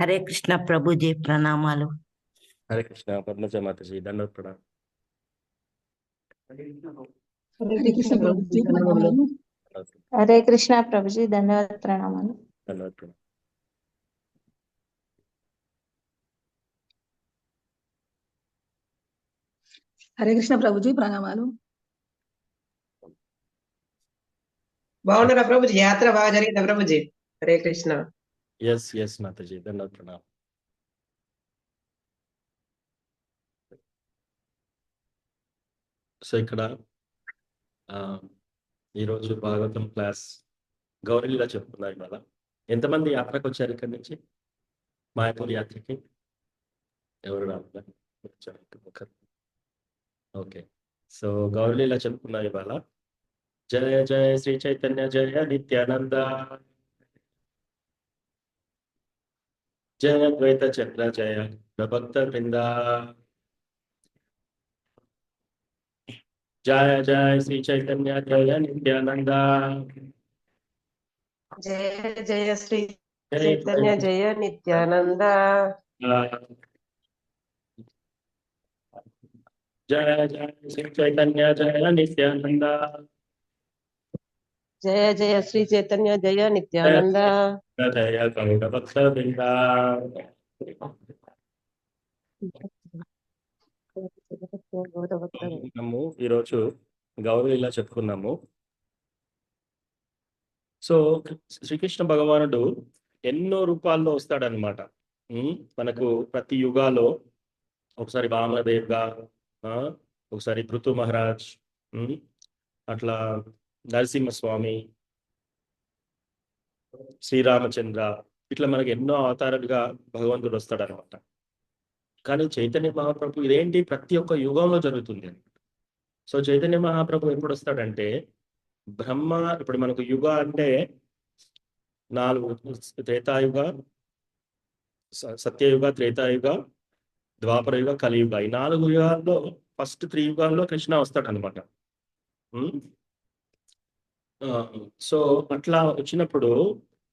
హరే కృష్ణ ప్రభుజీ ప్రణామాలు. హరే కృష్ణ పద్మజ మాతాజీ దండవత్ ప్రణామం. హరే కృష్ణ ప్రభుజీ ప్రణామాలు. హరే కృష్ణ ప్రభుజీ ధన్యవాద ప్రణామాలు. దండవత్ ప్రణామం. హరే కృష్ణ ప్రభుజీ ప్రణామాలు. బాగున్నారా ప్రభుజీ? యాత్ర బాగా జరిగిందా ప్రభుజీ? హరే కృష్ణ. ఎస్ మాతాజీ దండవత్ ప్రణామం. సో ఇక్కడ ఈరోజు భాగవతం క్లాస్ గౌరీలా చెప్పుకున్నారు. ఇవాళ ఎంతమంది యాత్రకు వచ్చారు ఇక్కడి నుంచి మాయాపూర్ యాత్రకి? ఎవరు రావాలి? ఓకే, సో గౌరీలా చెప్పుకున్నారు ఇవాళ. జయ జయ శ్రీ చైతన్య జయ నిత్యానంద, జయ ద్వైత చంద్ర జయ భక్త బృంద, జయ జయ శ్రీ చైతన్య జయ నిత్యానంద, జయ జయ శ్రీ చైతన్య జయ నిత్యానంద, జయ జయ శ్రీ చైతన్య జయ నిత్యానంద, జయ జయ శ్రీ చైతన్య జయ నిత్యానంద, జయ గౌడ భక్త బృంద. మనము ఈరోజు గౌరీ ఇలా చెప్పుకున్నాము. సో శ్రీకృష్ణ భగవానుడు ఎన్నో రూపాల్లో వస్తాడనమాట. మనకు ప్రతి యుగాలో ఒకసారి వామనదేవ్గా, ఒకసారి పృథు మహారాజ్, అట్లా నరసింహస్వామి, శ్రీరామచంద్ర, ఇట్లా మనకి ఎన్నో అవతారాలుగా భగవంతుడు వస్తాడనమాట. కానీ చైతన్య మహాప్రభు ఇదేంటి ప్రతి ఒక్క యుగంలో జరుగుతుంది. సో చైతన్య మహాప్రభు ఎప్పుడు వస్తాడంటే బ్రహ్మ, ఇప్పుడు మనకు యుగ అంటే 4: త్రేతాయుగ, సత్యయుగ, త్రేతాయుగ, ద్వాపరయుగ, కలియుగ. ఈ 4 యుగాల్లో ఫస్ట్ 3 యుగాల్లో కృష్ణ వస్తాడనమాట. సో అట్లా వచ్చినప్పుడు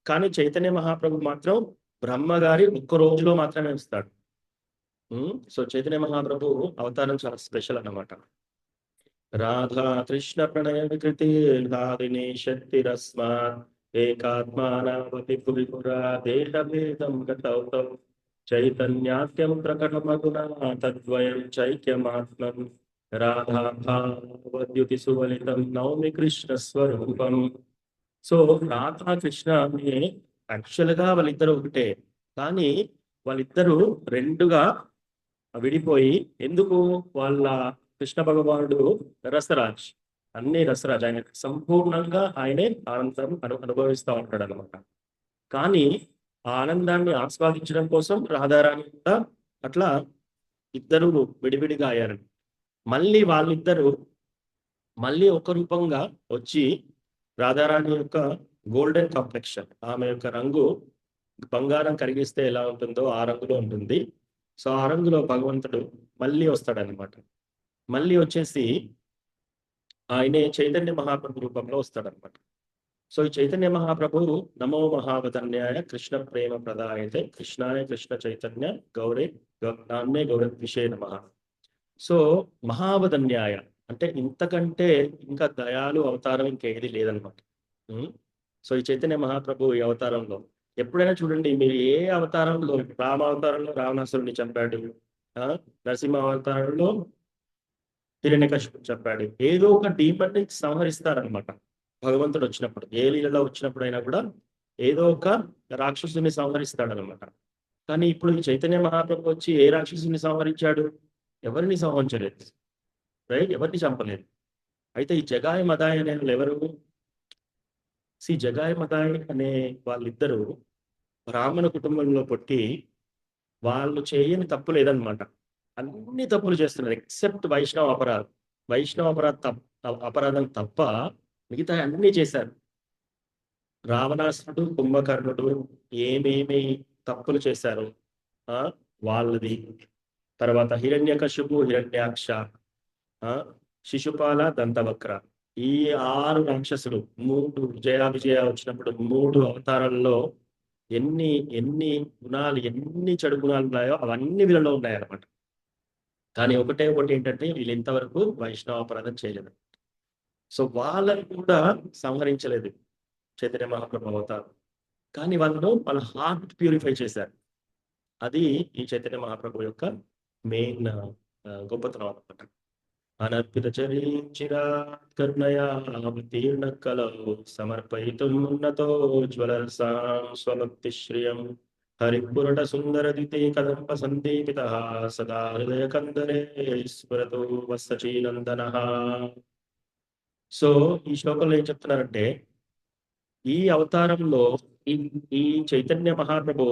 కానీ చైతన్య మహాప్రభు మాత్రం బ్రహ్మగారి ఒక్క రోజులో మాత్రమే వస్తాడు. సో చైతన్య మహాప్రభు అవతారం చాలా స్పెషల్ అన్నమాట. రాధా కృష్ణ ప్రణయ వికృతి హారిణి శక్తిరస్మాత్ ఏకాత్మానావతి పురిపురా దేహభేదం గతౌతౌ చైతన్యాఖ్యం ప్రకటమగుణా తద్వయం చైక్యమాత్మం రాధాద్యుతి సువలితం నౌమి కృష్ణ స్వరూపం. సో రాధా కృష్ణ యాక్చువల్గా వాళ్ళిద్దరు ఒకటే, కానీ వాళ్ళిద్దరూ రెండుగా విడిపోయి, ఎందుకు? వాళ్ళ కృష్ణ భగవానుడు రసరాజ్, అన్ని రసరాజ్, ఆయన సంపూర్ణంగా ఆయనే ఆనందం అనుభవిస్తూ ఉంటాడు అనమాట. కానీ ఆ ఆనందాన్ని ఆస్వాదించడం కోసం రాధారాణి కూడా అట్లా ఇద్దరు విడివిడిగా అయ్యారు. మళ్ళీ వాళ్ళిద్దరూ మళ్ళీ ఒక రూపంగా వచ్చి రాధారాణి యొక్క గోల్డెన్ కాంప్లెక్షన్, ఆమె యొక్క రంగు బంగారం కరిగిస్తే ఎలా ఉంటుందో ఆ రంగులో ఉంటుంది. సో ఆ రంగులో భగవంతుడు మళ్ళీ వస్తాడనమాట. మళ్ళీ వచ్చేసి ఆయనే చైతన్య మహాప్రభు రూపంలో వస్తాడనమాట. సో ఈ చైతన్య మహాప్రభు నమో మహావదన్యాయ కృష్ణ ప్రేమ ప్రదాయతే కృష్ణాయ కృష్ణ చైతన్య గౌరే నాన్నే గౌర విషయ నమః. సో మహావదన్యాయ అంటే ఇంతకంటే ఇంకా దయాలు అవతారం ఇంకేది లేదనమాట. సో ఈ చైతన్య మహాప్రభు ఈ అవతారంలో ఎప్పుడైనా చూడండి, మీరు ఏ అవతారంలో, రామ అవతారంలో రావణాసురుడిని చంపాడు, నరసింహ అవతారంలో హిరణ్యకశిపుని చంపాడు. ఏదో ఒక డీమన్ని సంహరిస్తారనమాట భగవంతుడు వచ్చినప్పుడు. ఏ లీలలో వచ్చినప్పుడు అయినా కూడా ఏదో ఒక రాక్షసుని సంహరిస్తాడనమాట. కానీ ఇప్పుడు ఈ చైతన్య మహాప్రభు వచ్చి ఏ రాక్షసుని సంహరించాడు? ఎవరిని సంహరించలేదు, రైట్? ఎవరిని చంపలేదు. అయితే ఈ జగాయ మదాయ అనే వాళ్ళు ఎవరు? జగాయ మదాయ అనే వాళ్ళిద్దరూ బ్రాహ్మణ కుటుంబంలో పుట్టి వాళ్ళు చేయని తప్పు లేదనమాట. అన్ని తప్పులు చేస్తున్నారు ఎక్సెప్ట్ వైష్ణవ అపరాధం. వైష్ణవ అపరాధం తప్ప మిగతా అన్నీ చేశారు. రావణాసురుడు, కుంభకర్ణుడు ఏమేమి తప్పులు చేశారు వాళ్ళది. తర్వాత హిరణ్యకశిపు, హిరణ్యాక్ష, శిశుపాల, దంతవక్ర, ఈ 6 రాక్షసులు 3 విజయ వచ్చినప్పుడు 3 అవతారాల్లో ఎన్ని ఎన్ని గుణాలు, ఎన్ని చెడు గుణాలు ఉన్నాయో అవన్నీ వీళ్ళలో ఉన్నాయన్నమాట. కానీ ఒకటే ఒకటి ఏంటంటే వీళ్ళు ఇంతవరకు వైష్ణవాపరాధం చేయలేదు. సో వాళ్ళని కూడా సంహరించలేదు చైతన్య మహాప్రభు అవతారం. కానీ వాళ్ళ హార్ట్ ప్యూరిఫై చేశారు. అది ఈ చైతన్య మహాప్రభు యొక్క మెయిన్ గొప్పతనం అన్నమాట. అనర్పిత చరీచిరాత్ కరుణయా అవతీర్ణ కలౌ సమర్పయితుం ఉన్నతోజ్వలరసాం స్వభక్తి శ్రియం హరిపురట సుందర దితే కదంబ సందీపిత సదా హృదయ కందరే స్ఫురతో వత్సచీనందనః. సో ఈ శ్లోకంలో ఏం చెప్తున్నారంటే, ఈ అవతారంలో ఈ చైతన్య మహాప్రభు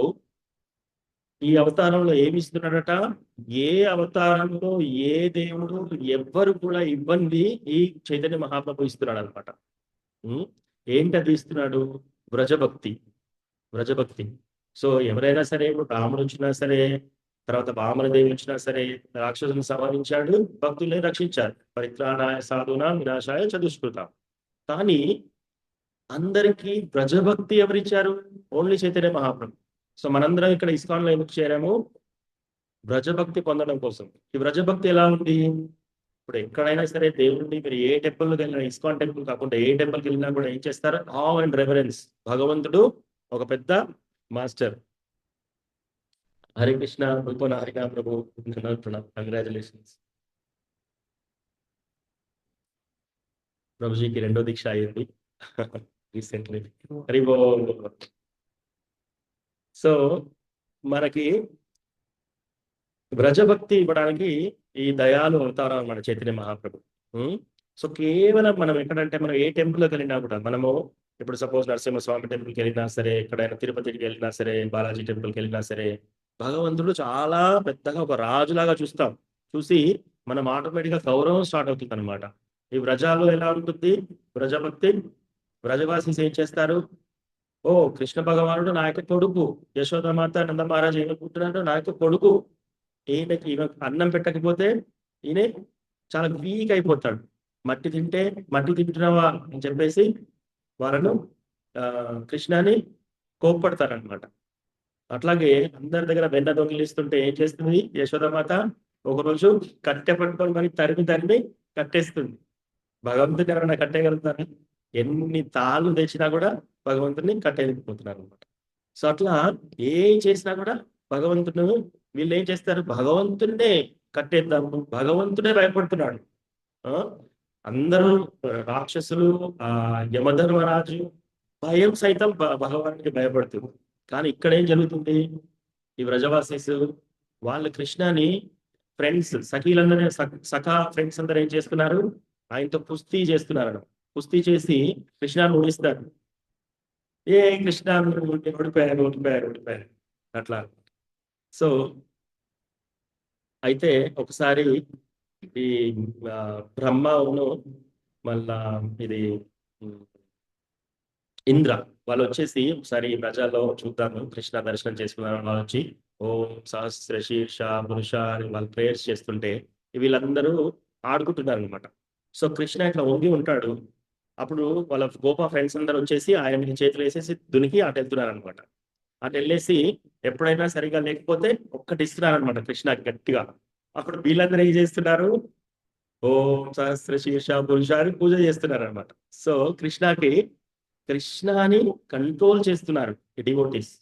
ఈ అవతారంలో ఏమి ఇస్తున్నాడట, ఏ అవతారంలో ఏ దేవుడు ఎవ్వరు కూడా ఇవ్వండి ఈ చైతన్య మహాప్రభు ఇస్తున్నాడు అనమాట. ఏంటది ఇస్తున్నాడు? వ్రజభక్తి. వ్రజభక్తి. సో ఎవరైనా సరే, ఇప్పుడు రాముడు వచ్చినా సరే, తర్వాత వామనదేవి వచ్చినా సరే, రాక్షసులను సంహరించాడు, భక్తుల్ని రక్షించారు. పరిత్రాణాయ సాధునాం వినాశాయ చతుష్కృతాం. కానీ అందరికీ వ్రజభక్తి ఎవరిచ్చారు? ఓన్లీ చైతన్య మహాప్రభు. సో మనందరం ఇక్కడ ఇస్కాన్ లో ఎందుకు చేరాము? వ్రజభక్తి పొందడం కోసం. ఈ వ్రజభక్తి ఎలా ఉంది? ఇప్పుడు ఎక్కడైనా సరే దేవుడిని మీరు ఏ టెంపుల్కి వెళ్ళినా, ఇస్కాన్ టెంపుల్ కాకుండా ఏ టెంపుల్కి వెళ్ళినా కూడా ఏం చేస్తారు? ఆవ్ అండ్ రెవరెన్స్. భగవంతుడు ఒక పెద్ద మాస్టర్. హరే కృష్ణ రూపన హరినా ప్రభు, కంగ్రాచులేషన్స్. ప్రభుజీకి 2వ దీక్ష అయ్యింది రీసెంట్లీ. హరి బోల్. సో మనకి వ్రజభక్తి ఇవ్వడానికి ఈ దయాలు అవతారం అన్నమాట చైతన్య మహాప్రభు. సో కేవలం మనం ఎక్కడంటే, మనం ఏ టెంపుల్కి వెళ్ళినా కూడా, మనము ఇప్పుడు సపోజ్ నరసింహస్వామి టెంపుల్కి వెళ్ళినా సరే, ఎక్కడైనా తిరుపతికి వెళ్ళినా సరే, బాలాజీ టెంపుల్కి వెళ్ళినా సరే, భగవంతుడు చాలా పెద్దగా ఒక రాజులాగా చూస్తాం. చూసి మనం ఆటోమేటిక్గా గౌరవం స్టార్ట్ అవుతుంది అనమాట. ఈ వ్రజాలు ఎలా ఉంటుంది వ్రజభక్తి? వ్రజవాసీస్ ఏం చేస్తారు? ఓ కృష్ణ భగవానుడు నా యొక్క కొడుకు, యశోదమాత నంద మహారాజు ఏమనుకుంటున్నాడు? నా యొక్క కొడుకు, ఈయన అన్నం పెట్టకపోతే ఈయన చాలా వీక్ అయిపోతాడు, మట్టి తింటున్నావా అని చెప్పేసి వాళ్ళను కృష్ణని కోప్పడతారనమాట. అట్లాగే అందరి దగ్గర వెన్న దొంగిలిస్తుంటే ఏం చేస్తుంది యశోదమాత? ఒకరోజు కట్టె పట్టుకొని మరి తరిమి కట్టేస్తుంది. భగవంతుని ఎవరైనా కట్టేయగలుగుతారా? ఎన్ని తాళ్ళు తెచ్చినా కూడా భగవంతుని కట్టేయలేకపోతున్నారు అనమాట. సో అట్లా ఏం చేసినా కూడా భగవంతుడు, వీళ్ళు ఏం చేస్తారు? భగవంతుడే కట్టేద్దాము, భగవంతుడే భయపడుతున్నాడు. అందరూ రాక్షసులు, యమధర్మరాజు భయం సైతం భగవానికి భయపడుతుంది. కానీ ఇక్కడ ఏం జరుగుతుంది? ఈ వ్రజవాసీస్ వాళ్ళు కృష్ణని ఫ్రెండ్స్, సఖీలందరూ సఖా ఫ్రెండ్స్ అందరూ ఏం చేస్తున్నారు? ఆయనతో కుస్తీ చేస్తున్నారు. కుస్తీ చేసి కృష్ణాన్ని ఓడిస్తారు. కృష్ణ ఓడిపోయారు అట్లా. సో అయితే ఒకసారి ఈ బ్రహ్మను మళ్ళా ఇది ఇంద్ర వాళ్ళు వచ్చేసి ఒకసారి ప్రజల్లో చూద్దాము, కృష్ణ దర్శనం చేసుకున్నారు. వాళ్ళు వచ్చి ఓం సహస్ర శీర్ష పురుష అని వాళ్ళు ప్రేయర్స్ చేస్తుంటే వీళ్ళందరూ ఆడుకుంటున్నారు అనమాట. సో కృష్ణ ఇట్లా వంగి ఉంటాడు. అప్పుడు వాళ్ళ గోపా ఫ్రెండ్స్ అందరూ వచ్చేసి ఆయన చేతులు వేసేసి దునికి అటు వెళ్తున్నారు అనమాట. అటు వెళ్ళేసి ఎప్పుడైనా సరిగా లేకపోతే ఒక్కటి ఇస్తున్నారు అనమాట కృష్ణకి గట్టిగా. అప్పుడు వీళ్ళందరూ ఏం చేస్తున్నారు? ఓం సహస్ర శీర్ష పురుష అని పూజ చేస్తున్నారు అనమాట. సో కృష్ణని కంట్రోల్ చేస్తున్నారు డివోటీస్,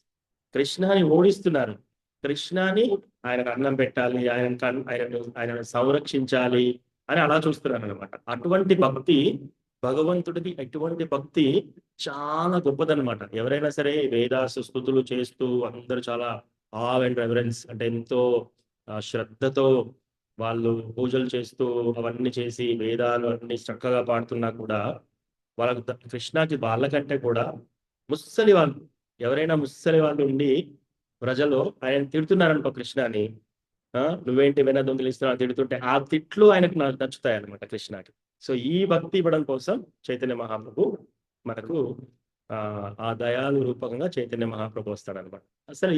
కృష్ణని ఓడిస్తున్నారు. కృష్ణని ఆయనకు అన్నం పెట్టాలి, ఆయన సంరక్షించాలి అని అలా చూస్తున్నారు అనమాట. అటువంటి భక్తి భగవంతుడికి, ఎటువంటి భక్తి చాలా గొప్పదనమాట. ఎవరైనా సరే వేదాసు స్తుతులు చేస్తూ అందరూ చాలా ఆవ్ అండ్ రెవరెన్స్ అంటే ఎంతో శ్రద్ధతో వాళ్ళు పూజలు చేస్తూ అవన్నీ చేసి వేదాలు అన్ని చక్కగా పాడుతున్నా కూడా వాళ్ళకు కృష్ణకి వాళ్ళకంటే కూడా ముస్సలి వాళ్ళు, ఎవరైనా ముస్సలి వాళ్ళు ఉండి ప్రజలు ఆయన తిడుతున్నారనుకో కృష్ణని, నువ్వేంటి వెన దొంగిలిస్తున్నావు తిడుతుంటే ఆ తిట్లు ఆయనకు నచ్చుతాయి అనమాట కృష్ణకి. సో ఈ భక్తి ఇవ్వడం కోసం చైతన్య మహాప్రభు మనకు ఆ దయాలు రూపంగా చైతన్య మహాప్రభు వస్తాడనమాట. అసలు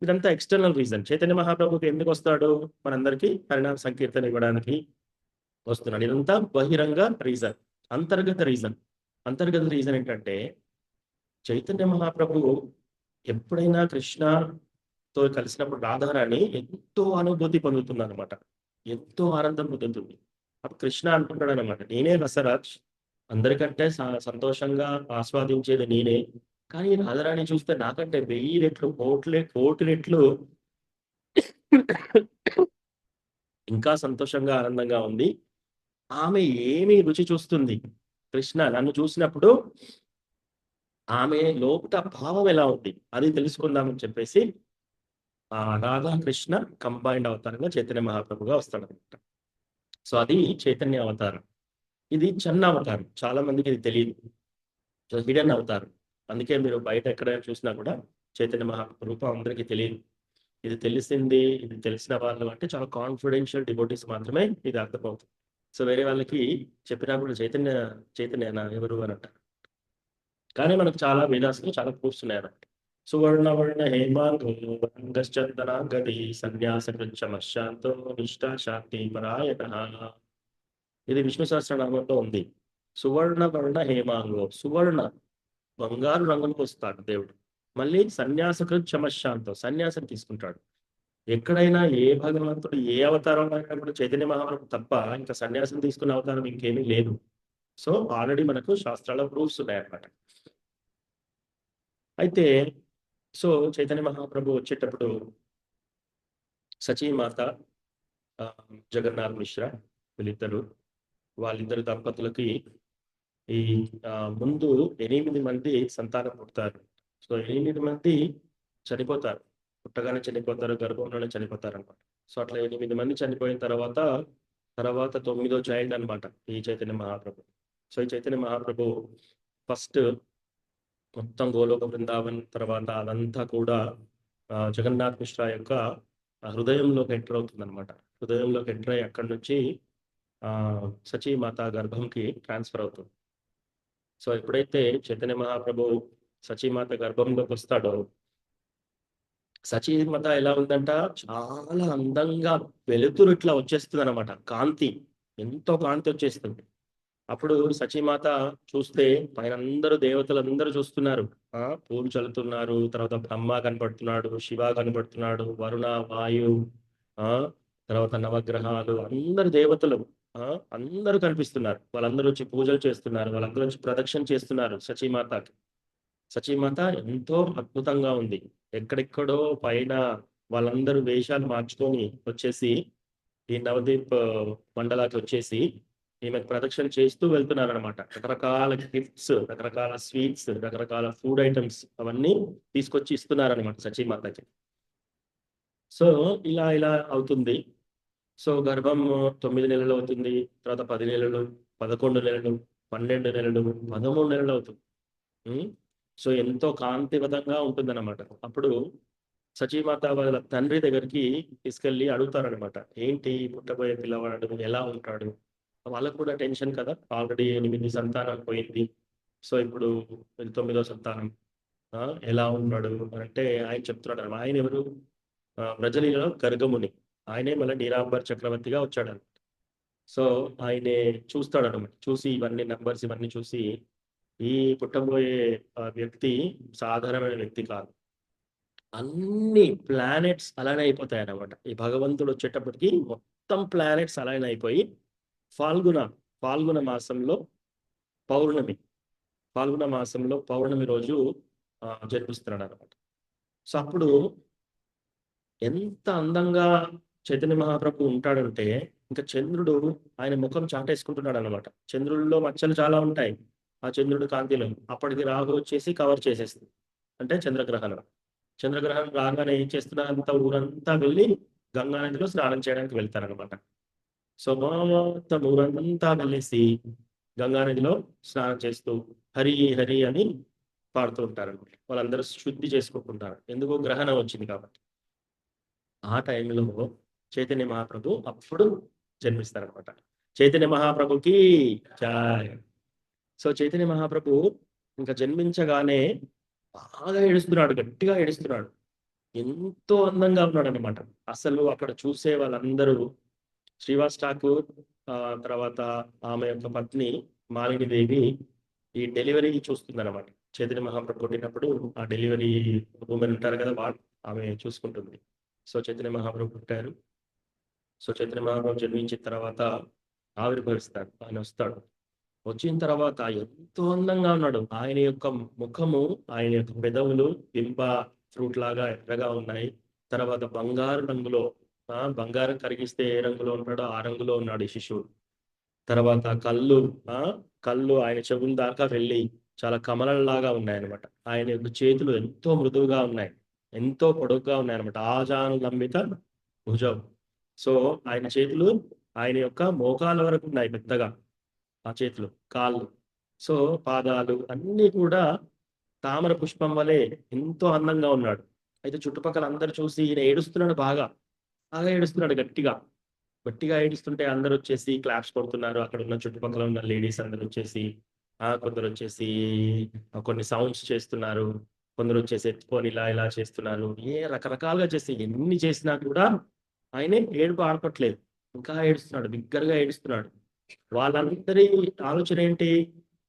ఇదంతా ఎక్స్టర్నల్ రీజన్. చైతన్య మహాప్రభుకి ఎందుకు వస్తాడు? మనందరికీ పరిణామ సంకీర్తన ఇవ్వడానికి వస్తున్నాడు. ఇదంతా బహిరంగ రీజన్. అంతర్గత రీజన్ ఏంటంటే చైతన్య మహాప్రభు ఎప్పుడైనా కృష్ణతో కలిసినప్పుడు రాధారాణి ఎంతో అనుభూతి పొందుతుంది అనమాట, ఎంతో ఆనందం పొందుతుంది. అప్పుడు కృష్ణ అంటున్నాడు అనమాట, నేనే రసరాజ్, అందరికంటే సంతోషంగా ఆస్వాదించేది నేనే, కానీ రాధారాణి చూస్తే నాకంటే 1000 రెట్లు కోటి రెట్లు ఇంకా సంతోషంగా ఆనందంగా ఉంది. ఆమె ఏమి రుచి చూస్తుంది, కృష్ణ నన్ను చూసినప్పుడు ఆమె లోపల భావం ఎలా ఉంది అది తెలుసుకుందామని చెప్పేసి ఆ రాధా కృష్ణ కంబైన్డ్ అవతారంగా చైతన్య మహాప్రభుగా వస్తాడనమాట. సో అది చైతన్య అవతారం. ఇది చిన్న అవతారం, చాలా మందికి ఇది తెలియదు. సో హిడెన్ అవతారం. అందుకే మీరు బయట ఎక్కడైనా చూసినా కూడా చైతన్య మహాప్రభు రూపం అందరికీ తెలియదు. ఇది తెలిసిన వాళ్ళు అంటే చాలా కాన్ఫిడెన్షియల్ డివోటీస్ మాత్రమే ఇది అర్థమవుతుంది. సో వేరే వాళ్ళకి చెప్పినా కూడా చైతన్య ఎవరు అని అంటారు. కానీ మనకు చాలా వేదాసులు చాలా ప్రూఫ్స్ ఉన్నాయి అన్నమాట. సువర్ణ హేమాంగశ్చందనాగది సన్యాస కృచ్చమశాంతో నిష్ఠా శాంతి పరాయణ. ఇది విష్ణు సహస్రనామంలో ఉంది. సువర్ణ హేమాంగో, సువర్ణ బంగారు రంగులకు వస్తాడు దేవుడు. మళ్ళీ సన్యాసకృత్ చమశాంతో, సన్యాసం తీసుకుంటాడు. ఎక్కడైనా ఏ భగవంతుడు ఏ అవతారం అయినప్పుడు చైతన్య మహాప్రభు తప్ప ఇంకా సన్యాసం తీసుకున్న అవతారం ఇంకేమీ లేదు. సో ఆల్రెడీ మనకు శాస్త్రాల ప్రూఫ్స్ ఉన్నాయన్నమాట. అయితే సో చైతన్య మహాప్రభు వచ్చేటప్పుడు సచీమాత జగన్నాథ్ మిశ్రా వాళ్ళిద్దరు దంపతులకి ఈ ముందు 8 మంది సంతానం పుడతారు. సో 8 మంది చనిపోతారు, పుట్టగానే చనిపోతారు, గర్భంలోనే చనిపోతారు అనమాట. సో అట్లా 8 మంది చనిపోయిన తర్వాత 9వ చైల్డ్ అనమాట ఈ చైతన్య మహాప్రభు. సో ఈ చైతన్య మహాప్రభు ఫస్ట్ మొత్తం గోలోక బృందావన్ తర్వాత అదంతా కూడా జగన్నాథ్ మిశ్రా యొక్క హృదయంలోకి ఎంటర్ అవుతుంది అనమాట. హృదయంలోకి ఎంటర్ అయ్యి అక్కడి నుంచి సచీమాత గర్భంకి ట్రాన్స్ఫర్ అవుతుంది. సో ఎప్పుడైతే చైతన్య మహాప్రభు సచీమాత గర్భంలోకి వస్తాడో, సచీమాత ఎలా ఉందంట, చాలా అందంగా వెలుతురు ఇట్లా వచ్చేస్తుంది అనమాట, కాంతి, ఎంతో కాంతి వచ్చేస్తుంది. అప్పుడు సచీమాత చూస్తే పైన దేవతలందరూ చూస్తున్నారు, పూలు చల్లుతున్నారు. తర్వాత బ్రహ్మ కనపడుతున్నాడు, శివ కనపడుతున్నాడు, వరుణ, వాయు, తర్వాత నవగ్రహాలు, అందరు దేవతలు అందరూ కనిపిస్తున్నారు. వాళ్ళందరూ వచ్చి పూజలు చేస్తున్నారు, వాళ్ళందరూ వచ్చి ప్రదక్షిణ చేస్తున్నారు సచీమాతకి. సచీమాత ఎంతో అద్భుతంగా ఉంది. ఎక్కడెక్కడో పైన వాళ్ళందరూ వేషాలు మార్చుకొని వచ్చేసి ఈ నవదీప్ మండలాకి వచ్చేసి ఈమెకు ప్రదక్షిణ చేస్తూ వెళ్తున్నారు అనమాట. రకరకాల గిఫ్ట్స్, రకరకాల స్వీట్స్, రకరకాల ఫుడ్ ఐటమ్స్ అవన్నీ తీసుకొచ్చి ఇస్తున్నారనమాట సచీమాతకి. సో ఇలా అవుతుంది. సో గర్భం 9 నెలలు అవుతుంది, తర్వాత 10 నెలలు, 11 నెలలు, 12 నెలలు, 13 నెలలు అవుతుంది. సో ఎంతో కాంతివంతంగా ఉంటుందన్నమాట. అప్పుడు సచీమాత వాళ్ళ తండ్రి దగ్గరికి తీసుకెళ్ళి అడుగుతారనమాట, ఏంటి పుట్టబోయే పిల్లవాడు ఎలా ఉంటాడు. వాళ్ళకు కూడా టెన్షన్ కదా, ఆల్రెడీ 8 సంతానాలు పోయింది. సో ఇప్పుడు 9వ సంతానం ఎలా ఉన్నాడు అంటే ఆయన చెప్తున్నాడు. ఆయన ఎవరు, బ్రజలీలలో గర్గముని, ఆయనే మళ్ళీ నీరాంబర్ చక్రవర్తిగా వచ్చాడు. సో ఆయనే చూస్తాడు అనమాట. చూసి ఇవన్నీ నంబర్స్ ఇవన్నీ చూసి ఈ పుట్టబోయే వ్యక్తి సాధారణమైన వ్యక్తి కాదు, అన్ని ప్లానెట్స్ అలానే అయిపోతాయి అన్నమాట. ఈ భగవంతుడు వచ్చేటప్పటికి మొత్తం ప్లానెట్స్ అలానే అయిపోయి ఫాల్గుణ మాసంలో పౌర్ణమి రోజు జన్మిస్తున్నాడు అనమాట. సో అప్పుడు ఎంత అందంగా చైతన్య మహాప్రభు ఉంటాడంటే ఇంకా చంద్రుడు ఆయన ముఖం చాటేసుకుంటున్నాడు అనమాట. చంద్రుడిలో మచ్చలు చాలా ఉంటాయి, ఆ చంద్రుడు కాంతిలో. అప్పటికి రాహు వచ్చేసి కవర్ చేసేస్తుంది, అంటే చంద్రగ్రహణం రాగానే ఏం చేస్తున్నారంతా ఊరంతా వెళ్ళి గంగానదిలో స్నానం చేయడానికి వెళ్తారనమాట. సో మొత్తం ఊరంతా వెళ్ళేసి గంగానదిలో స్నానం చేస్తూ హరి హరి అని పాడుతూ ఉంటారనమాట. వాళ్ళందరూ శుద్ధి చేసుకోకుంటారు, ఎందుకు గ్రహణం వచ్చింది కాబట్టి. ఆ టైంలో చైతన్య మహాప్రభు అప్పుడు జన్మిస్తారనమాట. చైతన్య మహాప్రభుకి జై. సో చైతన్య మహాప్రభు ఇంకా జన్మించగానే బాగా ఏడుస్తున్నాడు, గట్టిగా ఏడుస్తున్నాడు, ఎంతో అందంగా ఉన్నాడు అనమాట. అసలు అక్కడ చూసే వాళ్ళందరూ శ్రీవాస్ ఠాకూర్, తర్వాత ఆమె యొక్క పత్ని మాలిని దేవి ఈ డెలివరీ చూస్తుంది అనమాట. చైతన్య మహాప్రభు పుట్టినప్పుడు ఆ డెలివరీ ఉమెన్ ఉంటారు కదా, వాళ్ళు ఆమె చూసుకుంటుంది. సో చైతన్య మహాప్రభు పుట్టారు. సో చైతన్య మహాప్రభు జన్మించిన తర్వాత ఆవిర్భవిస్తాడు, ఆయన వస్తాడు. వచ్చిన తర్వాత ఎంతో అందంగా ఉన్నాడు. ఆయన యొక్క ముఖము, ఆయన యొక్క పెదవులు బింబ ఫ్రూట్ లాగా ఎర్రగా ఉన్నాయి. తర్వాత బంగారు రంగులో, బంగారం కరిగిస్తే ఏ రంగులో ఉన్నాడో ఆ రంగులో ఉన్నాడు ఈ శిశువు. తర్వాత కళ్ళు ఆయన చెవుల దాకా వెళ్ళి చాలా కమలంలాగా ఉన్నాయన్నమాట. ఆయన యొక్క చేతులు ఎంతో మృదువుగా ఉన్నాయి, ఎంతో పొడుగ్గా ఉన్నాయన్నమాట. ఆజాను లంబిత భుజం. సో ఆయన చేతులు ఆయన యొక్క మోకాల వరకు ఉన్నాయి పెద్దగా, ఆ చేతులు, కాళ్ళు. సో పాదాలు అన్నీ కూడా తామర పుష్పం వలె ఎంతో అందంగా ఉన్నాడు. అయితే చుట్టుపక్కల అందరు చూసి ఈయన ఏడుస్తున్నాడు, బాగా బాగా ఏడుస్తున్నాడు, గట్టిగా గట్టిగా ఏడుస్తుంటే అందరూ వచ్చేసి క్లాప్స్ కొడుతున్నారు. అక్కడ ఉన్న చుట్టుపక్కల ఉన్న లేడీస్ అందరూ వచ్చేసి కొందరు వచ్చేసి కొన్ని సౌండ్స్ చేస్తున్నారు, కొందరు వచ్చేసి ఎత్తుకొని ఇలా ఇలా చేస్తున్నారు. రకరకాలుగా చేసి ఎన్ని చేసినా కూడా ఆయన ఏడుపు ఆడపట్లేదు, ఇంకా ఏడుస్తున్నాడు, బిగ్గరగా ఏడుస్తున్నాడు. వాళ్ళందరి ఆలోచన ఏంటి?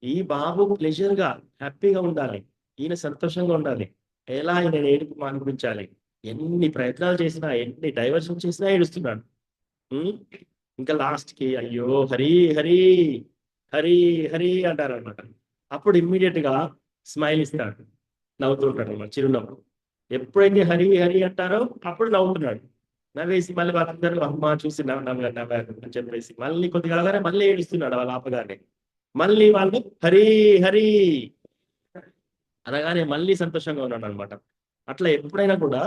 ఈ బాబు ప్లెజర్ గా హ్యాపీగా ఉండాలి, ఈయన సంతోషంగా ఉండాలి, ఎలా ఆయన ఏడుపు మానిపించాలి. ఎన్ని ప్రయత్నాలు చేసినా, ఎన్ని డైవర్షన్ చేసినా ఏడుస్తున్నాడు. ఇంకా లాస్ట్ కి అయ్యో హరి హరి హరి హరి అంటారు అనమాట. అప్పుడు ఇమ్మీడియట్ గా స్మైల్ ఇస్తాడు, నవ్వుతుంటాడు అనమాట, చిరునవ్వు. ఎప్పుడైతే హరి హరి అంటారో అప్పుడు నవ్వుతున్నాడు. నవ్వేసి మళ్ళీ వాళ్ళందరూ అమ్మ చూసి నవ్వారు అని చెప్పేసి మళ్ళీ కొద్దిగా కాగానే మళ్ళీ ఏడుస్తున్నాడు. వాళ్ళు ఆపగానే మళ్ళీ వాళ్ళు హరి హరి అనగానే మళ్ళీ సంతోషంగా ఉన్నాడు అనమాట. అట్లా ఎప్పుడైనా కూడా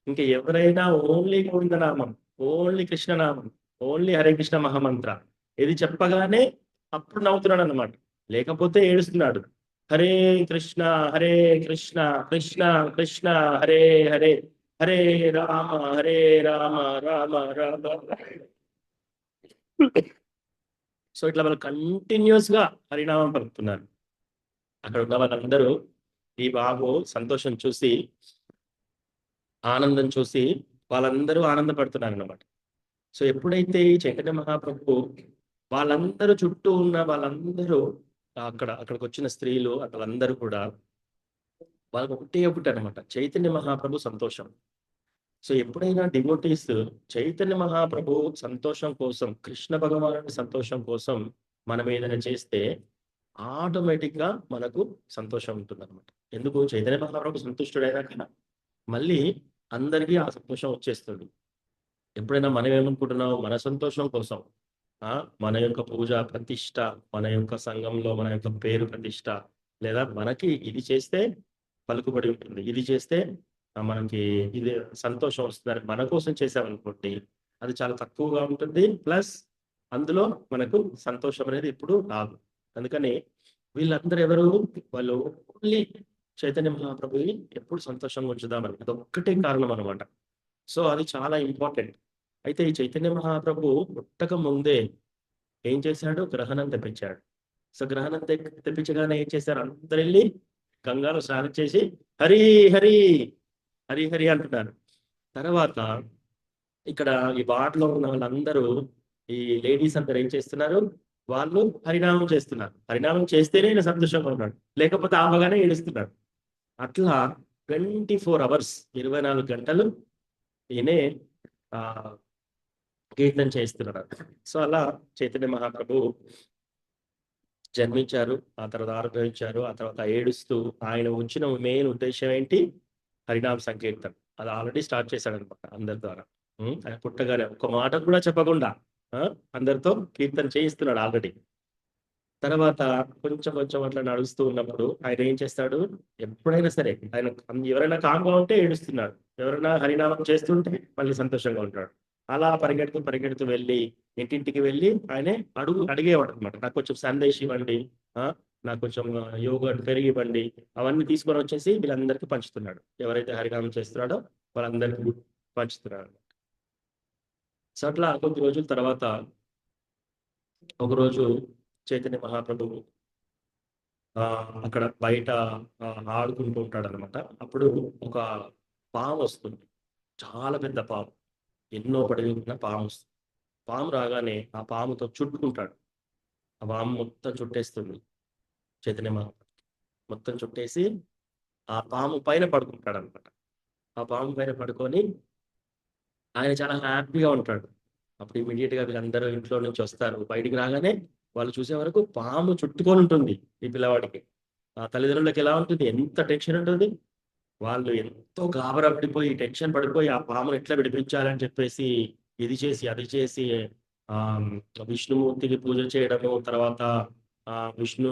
ఇంకా ఎవరైనా ఓన్లీ గోవిందనామం, ఓన్లీ కృష్ణనామం, ఓన్లీ హరే కృష్ణ మహామంత్ర ఇది చెప్పగానే అప్పుడు నవ్వుతున్నాడు అనమాట, లేకపోతే ఏడుస్తున్నాడు. హరే కృష్ణ కృష్ణ కృష్ణ హరే హరే, హరే రామ రామ రామ. సో ఇట్లా వాళ్ళు కంటిన్యూస్ గా హరినామం పలుకుతున్నారు. అక్కడ ఉన్న వాళ్ళందరూ ఈ బాబు సంతోషం చూసి, ఆనందం చూసి వాళ్ళందరూ ఆనందపడుతున్నారు అన్నమాట. సో ఎప్పుడైతే ఈ చైతన్య మహాప్రభు వాళ్ళందరూ చుట్టూ ఉన్న వాళ్ళందరూ అక్కడికి వచ్చిన స్త్రీలు వాళ్ళందరూ కూడా వాళ్ళకి ఒకటి అనమాట, చైతన్య మహాప్రభు సంతోషం. సో ఎప్పుడైనా డివోటీస్ చైతన్య మహాప్రభు సంతోషం కోసం, కృష్ణ భగవానుడి సంతోషం కోసం మనం ఏదైనా చేస్తే ఆటోమేటిక్ గా మనకు సంతోషం ఉంటుంది అనమాట. ఎందుకు? చైతన్య మహాప్రభు సంతుష్టుడైనా మళ్ళీ అందరికీ ఆ సంతోషం వచ్చేస్తుంది. ఎప్పుడైనా మనం ఏమనుకుంటున్నాం? మన సంతోషం కోసం మన యొక్క పూజ ప్రతిష్ట, మన యొక్క సంఘంలో మన యొక్క పేరు ప్రతిష్ట, లేదా మనకి ఇది చేస్తే పలుకుబడి ఉంటుంది, ఇది చేస్తే మనకి ఇది సంతోషం వస్తుంది, మన కోసం చేసామనుకోండి అది చాలా తక్కువగా ఉంటుంది. ప్లస్ అందులో మనకు సంతోషం అనేది ఇప్పుడు రాదు. అందుకని వీళ్ళందరూ ఎవరు? వాళ్ళు ఓన్లీ చైతన్య మహాప్రభుని ఎప్పుడు సంతోషంగా ఉంచుదామని, అది ఒక్కటే కారణం అనమాట. సో అది చాలా ఇంపార్టెంట్. అయితే ఈ చైతన్య మహాప్రభు పుట్టక ముందే ఏం చేశాడు? గ్రహణం తెప్పించాడు. సో గ్రహణం తెప్పించగానే ఏం చేశారు? అందరు వెళ్ళి గంగాలో స్నానం చేసి హరి హరి హరి హరి అంటున్నారు. తర్వాత ఇక్కడ ఈ బాటలో ఉన్న వాళ్ళందరూ, ఈ లేడీస్ అందరు ఏం చేస్తున్నారు? వాళ్ళు హరినామం చేస్తున్నారు. హరినామం చేస్తేనే ఈయన సంతోషంగా ఉన్నాడు, లేకపోతే ఆపగానే ఏడుస్తున్నాడు. అట్లా 24 hours 24 గంటలు ఈయనే కీర్తన చేస్తున్నాడు. సో అలా చైతన్య మహాప్రభు జన్మించారు, ఆ తర్వాత ఆవిర్భవించారు, ఆ తర్వాత ఏడుస్తూ ఆయన వచ్చిన మెయిన్ ఉద్దేశం ఏంటి? హరినామ సంకీర్తన. అది ఆల్రెడీ స్టార్ట్ చేశాడు అనమాట అందరి ద్వారా. ఆయన పుట్టగానే ఒక్క మాట కూడా చెప్పకుండా అందరితో కీర్తన చేయిస్తున్నాడు ఆల్రెడీ. తర్వాత కొంచెం కొంచెం అట్లా నడుస్తూ ఉన్నప్పుడు ఆయన ఏం చేస్తాడు? ఎప్పుడైనా సరే ఆయన ఎవరైనా కాంగా ఉంటే ఏడుస్తున్నాడు, ఎవరైనా హరినామం చేస్తుంటే మళ్ళీ సంతోషంగా ఉంటాడు. అలా పరిగెడుతూ వెళ్ళి ఇంటింటికి వెళ్ళి ఆయనే అడిగేవాడు అనమాట, నాకు కొంచెం సందేశం ఇవ్వండి, నాకు కొంచెం యోగా పెరిగి ఇవ్వండి. అవన్నీ తీసుకొని వచ్చేసి వీళ్ళందరికీ పంచుతున్నాడు. ఎవరైతే హరినామం చేస్తున్నాడో వాళ్ళందరికీ పంచుతున్నాడు. సో అట్లా కొద్ది రోజుల తర్వాత ఒకరోజు చైతన్య మహాప్రభు అక్కడ బయట ఆడుకుంటూ ఉంటాడు అనమాట. అప్పుడు ఒక పాము వస్తుంది, చాలా పెద్ద పాము, ఎన్నో పడిగి ఉన్న పాము వస్తుంది. పాము రాగానే ఆ పాముతో చుట్టుకుంటాడు, ఆ పాము మొత్తం చుట్టేస్తుంది చైతన్య మహాప్రభు. మొత్తం చుట్టేసి ఆ పాము పైన పడుకుంటాడు అనమాట. ఆ పాము పైన పడుకొని ఆయన చాలా హ్యాపీగా ఉంటాడు. అప్పుడు ఇమీడియట్ గా వీళ్ళందరూ ఇంట్లో నుంచి వస్తారు. బయటికి రాగానే వాళ్ళు చూసే వరకు పాము చుట్టుకొని ఉంటుంది ఈ పిల్లవాడికి. ఆ తల్లిదండ్రులకు ఎలా ఉంటుంది, ఎంత టెన్షన్ ఉంటుంది. వాళ్ళు ఎంతో గాబరా పడిపోయి టెన్షన్ పడిపోయి ఆ పామును ఎట్లా విడిపించాలని చెప్పేసి ఇది చేసి అది చేసి ఆ విష్ణుమూర్తికి పూజ చేయడము, తర్వాత విష్ణు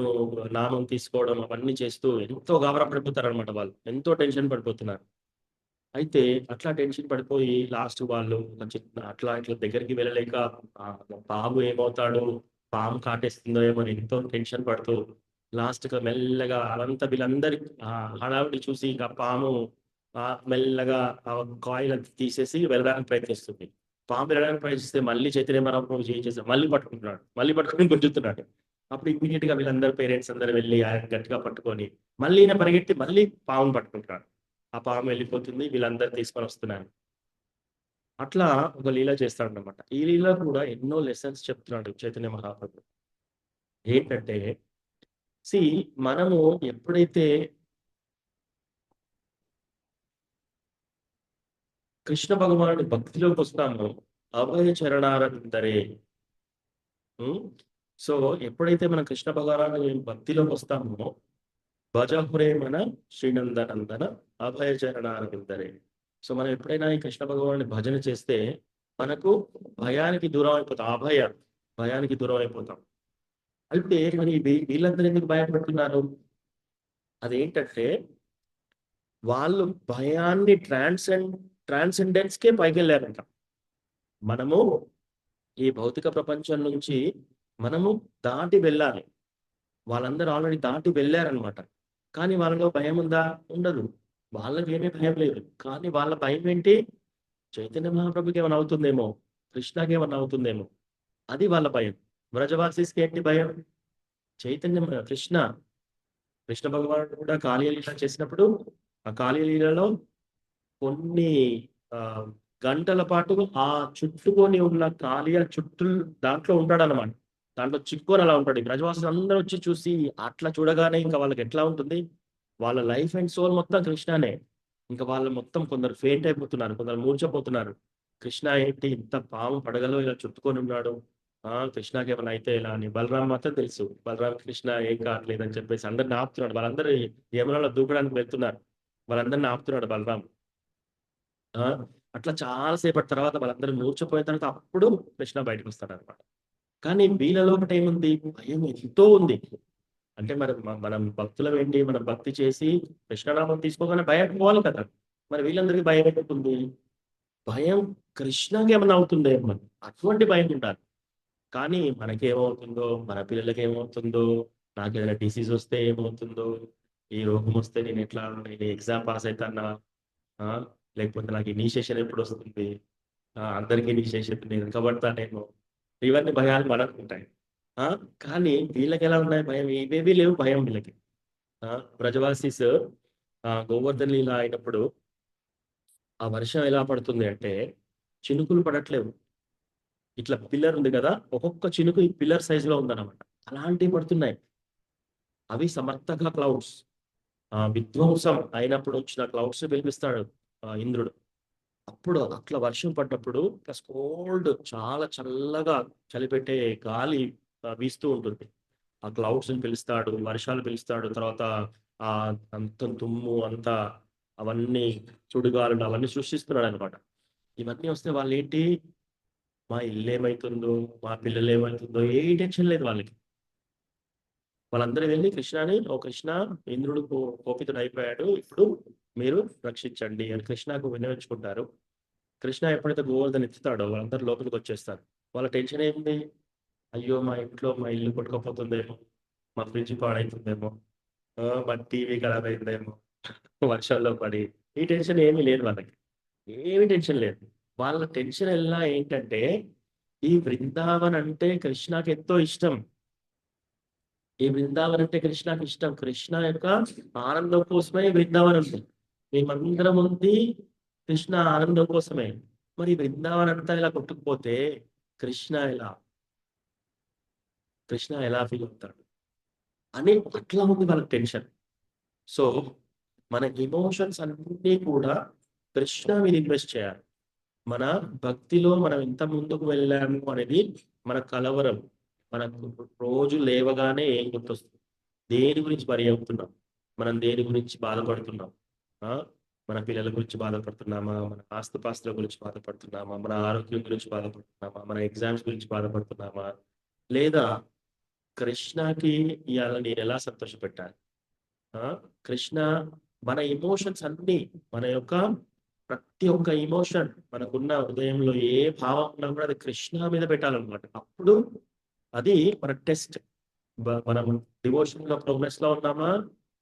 నామం తీసుకోవడం, అవన్నీ చేస్తూ ఎంతో గాబరా పడిపోతారు అనమాట. వాళ్ళు ఎంతో టెన్షన్ పడిపోతున్నారు. అయితే అట్లా టెన్షన్ పడిపోయి లాస్ట్ వాళ్ళు ఒక చిన్న అట్లా ఇట్లా దగ్గరికి వెళ్ళలేక ఆ పాము ఏమవుతాడు, పాము కాటేస్తుందో ఏమో అని ఎంతో టెన్షన్ పడుతూ లాస్ట్ గా మెల్లగా అదంతా వీళ్ళందరి హడావిడి చూసి ఇంకా పాము మెల్లగా ఆ కాయిల్ అది తీసేసి వెళ్ళడానికి ప్రయత్నిస్తుంది. పాము వెళ్ళడానికి ప్రయత్నిస్తే మళ్ళీ చైతన్య మహాప్రభు ఏం చేస్తారు, మళ్ళీ పట్టుకుంటున్నాడు, మళ్ళీ పట్టుకుని గుంజుతున్నాడు. అప్పుడు ఇమీడియట్ గా వీళ్ళందరూ పేరెంట్స్ అందరూ వెళ్ళి ఆయన గట్టిగా పట్టుకొని మళ్ళీ ఈయన పరిగెత్తి మళ్ళీ పామును పట్టుకుంటున్నాడు. ఆ పాము వెళ్ళిపోతుంది, వీళ్ళందరూ తీసుకొని వస్తున్నారు. అట్లా ఒక లీల చేస్తాడు అనమాట. ఈ లీల కూడా ఎన్నో లెసన్స్ చెప్తున్నాడు చైతన్య మహాప్రభు. ఏంటంటే సి మనము ఎప్పుడైతే కృష్ణ భగవానుడి భక్తిలోకి వస్తామో అభయ చరణారందరే. సో ఎప్పుడైతే మనం కృష్ణ భగవానుడి భక్తిలోకి వస్తామో భజహురే మన శ్రీనందనందన అభయ చరణారవిందరే. సో మనం ఎప్పుడైనా ఈ కృష్ణ భగవాన్ని భజన చేస్తే మనకు భయానికి దూరం అయిపోతాం. భయానికి దూరం అయిపోతాం. అయితే మరి వీళ్ళందరూ ఎందుకు భయపడుతున్నారు? అదేంటంటే వాళ్ళు భయాన్ని ట్రాన్సెండెన్స్ కే పైకి వెళ్ళారంట. మనము ఈ భౌతిక ప్రపంచం నుంచి మనము దాటి వెళ్ళాలి. వాళ్ళందరూ ఆల్రెడీ దాటి వెళ్ళారనమాట. కానీ వాళ్ళలో భయం ఉందా? ఉండదు. వాళ్ళకి ఏమీ భయం లేదు. కానీ వాళ్ళ భయం ఏంటి? చైతన్య మహాప్రభుకి ఏమైనా అవుతుందేమో, కృష్ణకి ఏమైనా అవుతుందేమో, అది వాళ్ళ భయం. వ్రజవాసీస్కి ఏంటి భయం? కృష్ణ భగవానుడు కూడా కాళీలీల చేసినప్పుడు ఆ కాళీలీలలో కొన్ని గంటల పాటు ఆ చుట్టుకొని ఉన్న కాళీయ చుట్టూ దాంట్లో ఉంటాడనమాట. దాంట్లో చిక్కుకొని అలా ఉంటాడు. బ్రజవాసులు అందరూ వచ్చి చూసి అట్లా చూడగానే ఇంకా వాళ్ళకి ఎట్లా ఉంటుంది, వాళ్ళ లైఫ్ అండ్ సోల్ మొత్తం కృష్ణనే. ఇంకా వాళ్ళు మొత్తం కొందరు ఫెయింట్ అయిపోతున్నారు, కొందరు మూర్చపోతున్నారు. కృష్ణ ఏంటి ఇంత పాము పడగలో ఇలా చుట్టుకొని ఉన్నాడు, కృష్ణకి ఏమైనా అయితే ఇలా అని. బలరాం మాత్రం తెలుసు, బలరాం కృష్ణ ఏం కావట్లేదని చెప్పేసి అందరిని ఆపుతున్నాడు. వాళ్ళందరూ యమునలో దూకడానికి వెళ్తున్నారు, వాళ్ళందరిని ఆపుతున్నాడు బలరాం. అట్లా చాలాసేపటి తర్వాత వాళ్ళందరూ మూర్చపోయిన తర్వాత అప్పుడు కృష్ణ బయటకు వస్తాడు అనమాట. కానీ వీళ్ళలో ఒకటి ఏముంది? భయం ఎంతో ఉంది. అంటే మరి మనం భక్తులం ఏంటి, మనం భక్తి చేసి కృష్ణనామం తీసుకోగానే భయం పోవాలి కదా. మరి వీళ్ళందరికీ భయం ఉంటుంది. భయం కృష్ణకి ఏమన్నా అవుతుందేమో, అటువంటి భయం ఉండాలి. కానీ మనకేమవుతుందో, మన పిల్లలకి ఏమవుతుందో, నాకు ఏదైనా డిసీజ్ వస్తే ఏమవుతుందో, ఈ రోగం వస్తే నేను ఎట్లా ఎగ్జామ్ పాస్ అవుతానా, లేకపోతే నాకు ఇనిషియేషన్ ఎప్పుడు వస్తుంది, అందరికీ ఇనిషియేషన్ నేను వెనకబడతానేమో, ఇవన్నీ భయాలు మనకు ఉంటాయి. కానీ వీళ్ళకి ఎలా ఉన్నాయి భయం? ఇవేవి లేవు భయం వీళ్ళకి. బ్రజవాసీస్ గోవర్ధన్ లీల అయినప్పుడు ఆ వర్షం ఎలా పడుతుంది అంటే చినుకులు పడట్లేవు. ఇట్లా పిల్లర్ ఉంది కదా, ఒక్కొక్క చినుకు ఈ పిల్లర్ సైజులో ఉందన్నమాట. అలాంటివి పడుతున్నాయి. అవి సమర్థక క్లౌడ్స్. విధ్వంసం అయినప్పుడు వచ్చిన క్లౌడ్స్ పిలిపిస్తాడు ఇంద్రుడు. అప్పుడు అట్లా వర్షం పడ్డప్పుడు ప్లస్ కోల్డ్, చాలా చల్లగా చలిపెట్టే గాలి వీస్తూ ఉంటుంది. ఆ క్లౌడ్స్ పిలుస్తాడు, వర్షాలు పిలుస్తాడు, తర్వాత అంత దుమ్ము అంతా అవన్నీ చుడుగాలు అవన్నీ సృష్టిస్తున్నాడు అనమాట. ఇవన్నీ వస్తే వాళ్ళు ఏంటి, మా ఇల్లు ఏమవుతుందో, మా పిల్లలు ఏమవుతుందో, ఏ టెన్షన్ లేదు వాళ్ళకి. వాళ్ళందరూ వెళ్ళి కృష్ణని, ఓ కృష్ణ, ఇంద్రుడు కోపితుడు అయిపోయాడు, ఇప్పుడు మీరు రక్షించండి అని కృష్ణకు వినియోగించుకుంటారు. కృష్ణ ఎప్పుడైతే గోవర్ధన్ ఎత్తుతాడో వాళ్ళందరూ లోపలికి వచ్చేస్తారు. వాళ్ళ టెన్షన్ ఏంటి? అయ్యో మా ఇంట్లో మా ఇల్లు కొట్టుకోపోతుందేమో, మా ఫ్రిడ్జ్ పాడైతుందేమో, మా టీవీ ఖరాబ్ అయిందేమో వర్షాల్లో పడి. ఈ టెన్షన్ ఏమీ లేదు వాళ్ళకి, ఏమి టెన్షన్ లేదు. వాళ్ళ టెన్షన్ ఎలా ఏంటంటే ఈ బృందావన్ అంటే కృష్ణకి ఎంతో ఇష్టం. ఈ బృందావన్ అంటే కృష్ణకి ఇష్టం. కృష్ణ యొక్క ఆనందం కోసమే బృందావన్ ఉంది. మేమందరం ఉంది కృష్ణ ఆనందం కోసమే. మరి బృందావన్ అంతా ఇలా కొట్టుకుపోతే కృష్ణ ఎలా ఫీల్ అవుతాడు అని అట్లా ఉంది వాళ్ళకి టెన్షన్. సో మన ఎమోషన్స్ అన్నీ కూడా కృష్ణ మీద ఇన్వెస్ట్ చేయాలి. మన భక్తిలో మనం ఎంత ముందుకు వెళ్ళాము అనేది మన కలవరం. మనకు రోజు లేవగానే ఏం గుర్తొస్తుంది, దేని గురించి వరి అవుతున్నాం, మనం దేని గురించి బాధపడుతున్నాం, ఆ మన పిల్లల గురించి బాధపడుతున్నామా, మన ఆస్తుపాస్తుల గురించి బాధపడుతున్నామా, మన ఆరోగ్యం గురించి బాధపడుతున్నామా, మన ఎగ్జామ్స్ గురించి బాధపడుతున్నామా, లేదా కృష్ణకి ఇవాళ నేను ఎలా సంతోషపెట్టాలి. కృష్ణ మన ఎమోషన్స్ అన్ని, మన యొక్క ప్రతి ఒక్క ఎమోషన్ మనకున్న హృదయంలో ఏ భావం ఉన్నా కూడా అది కృష్ణ మీద పెట్టాలన్నమాట. అప్పుడు అది మన టెస్ట్. మనం డివోషన్ లో ప్రోగ్రెస్ లో ఉన్నామా,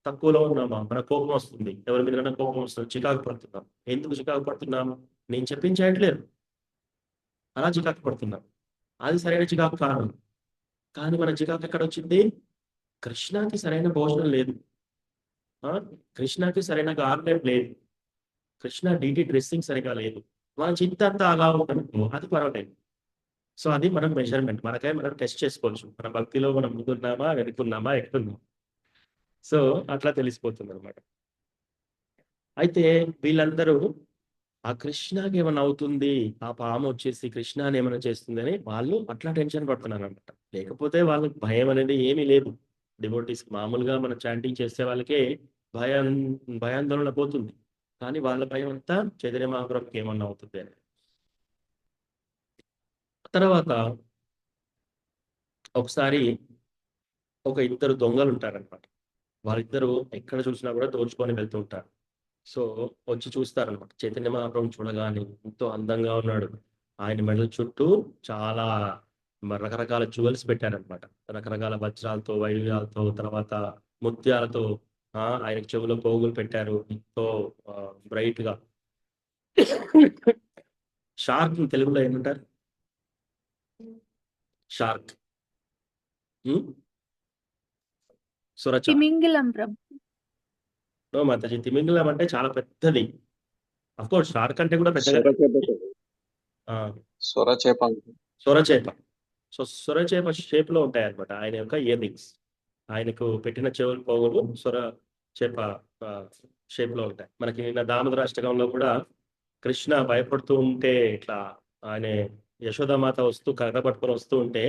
తక్కువలో ఉన్నామా. మన కోపం వస్తుంది, ఎవరి మీద కోపం వస్తుంది, చికాకు పడుతున్నాం. ఎందుకు చికాకు పడుతున్నాం? నేను చెప్పించట్లేదు, అలా చికాకు పడుతున్నాం. అది సరైన చికాకు కాదు. కానీ మన చికాకు ఎక్కడ వచ్చింది? కృష్ణకి సరైన భోజనం లేదు, కృష్ణకి సరైన గార్డెన్ లేదు, కృష్ణ డీటీ డ్రెస్సింగ్ సరిగా లేదు, మన చింత అంతా అలా ఉంటుంది, అది పర్వాలేదు. సో అది మనం మెజర్మెంట్, మనకై మనం టెస్ట్ చేసుకోవచ్చు. మన భక్తిలో మనం ముందున్నామా, వెనుకున్నామా, ఎక్కున్నామా. సో అట్లా తెలిసిపోతుంది అనమాట. అయితే వీళ్ళందరూ ఆ కృష్ణకి ఏమైనా అవుతుంది, ఆ పాము వచ్చేసి కృష్ణని ఏమైనా చేస్తుంది అని వాళ్ళు అట్లా టెన్షన్ పడుతున్నారు అనమాట. లేకపోతే వాళ్ళకి భయం అనేది ఏమీ లేదు. డివోటీస్ మామూలుగా మనం చాంటింగ్ చేసే వాళ్ళకే భయాందోళన పోతుంది. కానీ వాళ్ళ భయం అంతా చైతన్య మహాప్రభుకి ఏమన్నా అవుతుంది అని. తర్వాత ఒకసారి ఒక ఇద్దరు దొంగలు ఉంటారనమాట. వాళ్ళిద్దరూ ఎక్కడ చూసినా కూడా దోచుకొని వెళ్తూ ఉంటారు. సో వచ్చి చూస్తారనమాట. చైతన్య మహాప్రభు చూడగానే ఎంతో అందంగా ఉన్నాడు, ఆయన మెడల చుట్టూ చాలా రకరకాల జ్యువెల్స్ పెట్టారనమాట. రకరకాల వజ్రాలతో, వైడూర్యాలతో, తర్వాత ముత్యాలతో, ఆయనకు చెవులో పోగులు పెట్టారు ఎంతో బ్రైట్ గా. షార్క్ తెలుగులో ఏమంటారు? షార్క్, సురచ. తిమింగిలం ప్రభు. మాతాజీ, తిమింగిలం అంటే చాలా పెద్దది. అఫ్ కోర్స్ షార్క్ అంటే కూడా పెద్దగా. సొరచేప. సో సొరచేప షేప్ లో ఉంటాయి అనమాట ఆయన యొక్క ఇయర్ రింగ్స్. ఆయనకు పెట్టిన చెవులు పోగులు సొర చేప షేప్ లో ఉంటాయి. మనకి నిన్న దామోదరాష్టకంలో కూడా కృష్ణ భయపడుతూ ఉంటే ఇట్లా ఆయన యశోదామాత వస్తూ కర్ర పట్టుకొని వస్తూ ఉంటే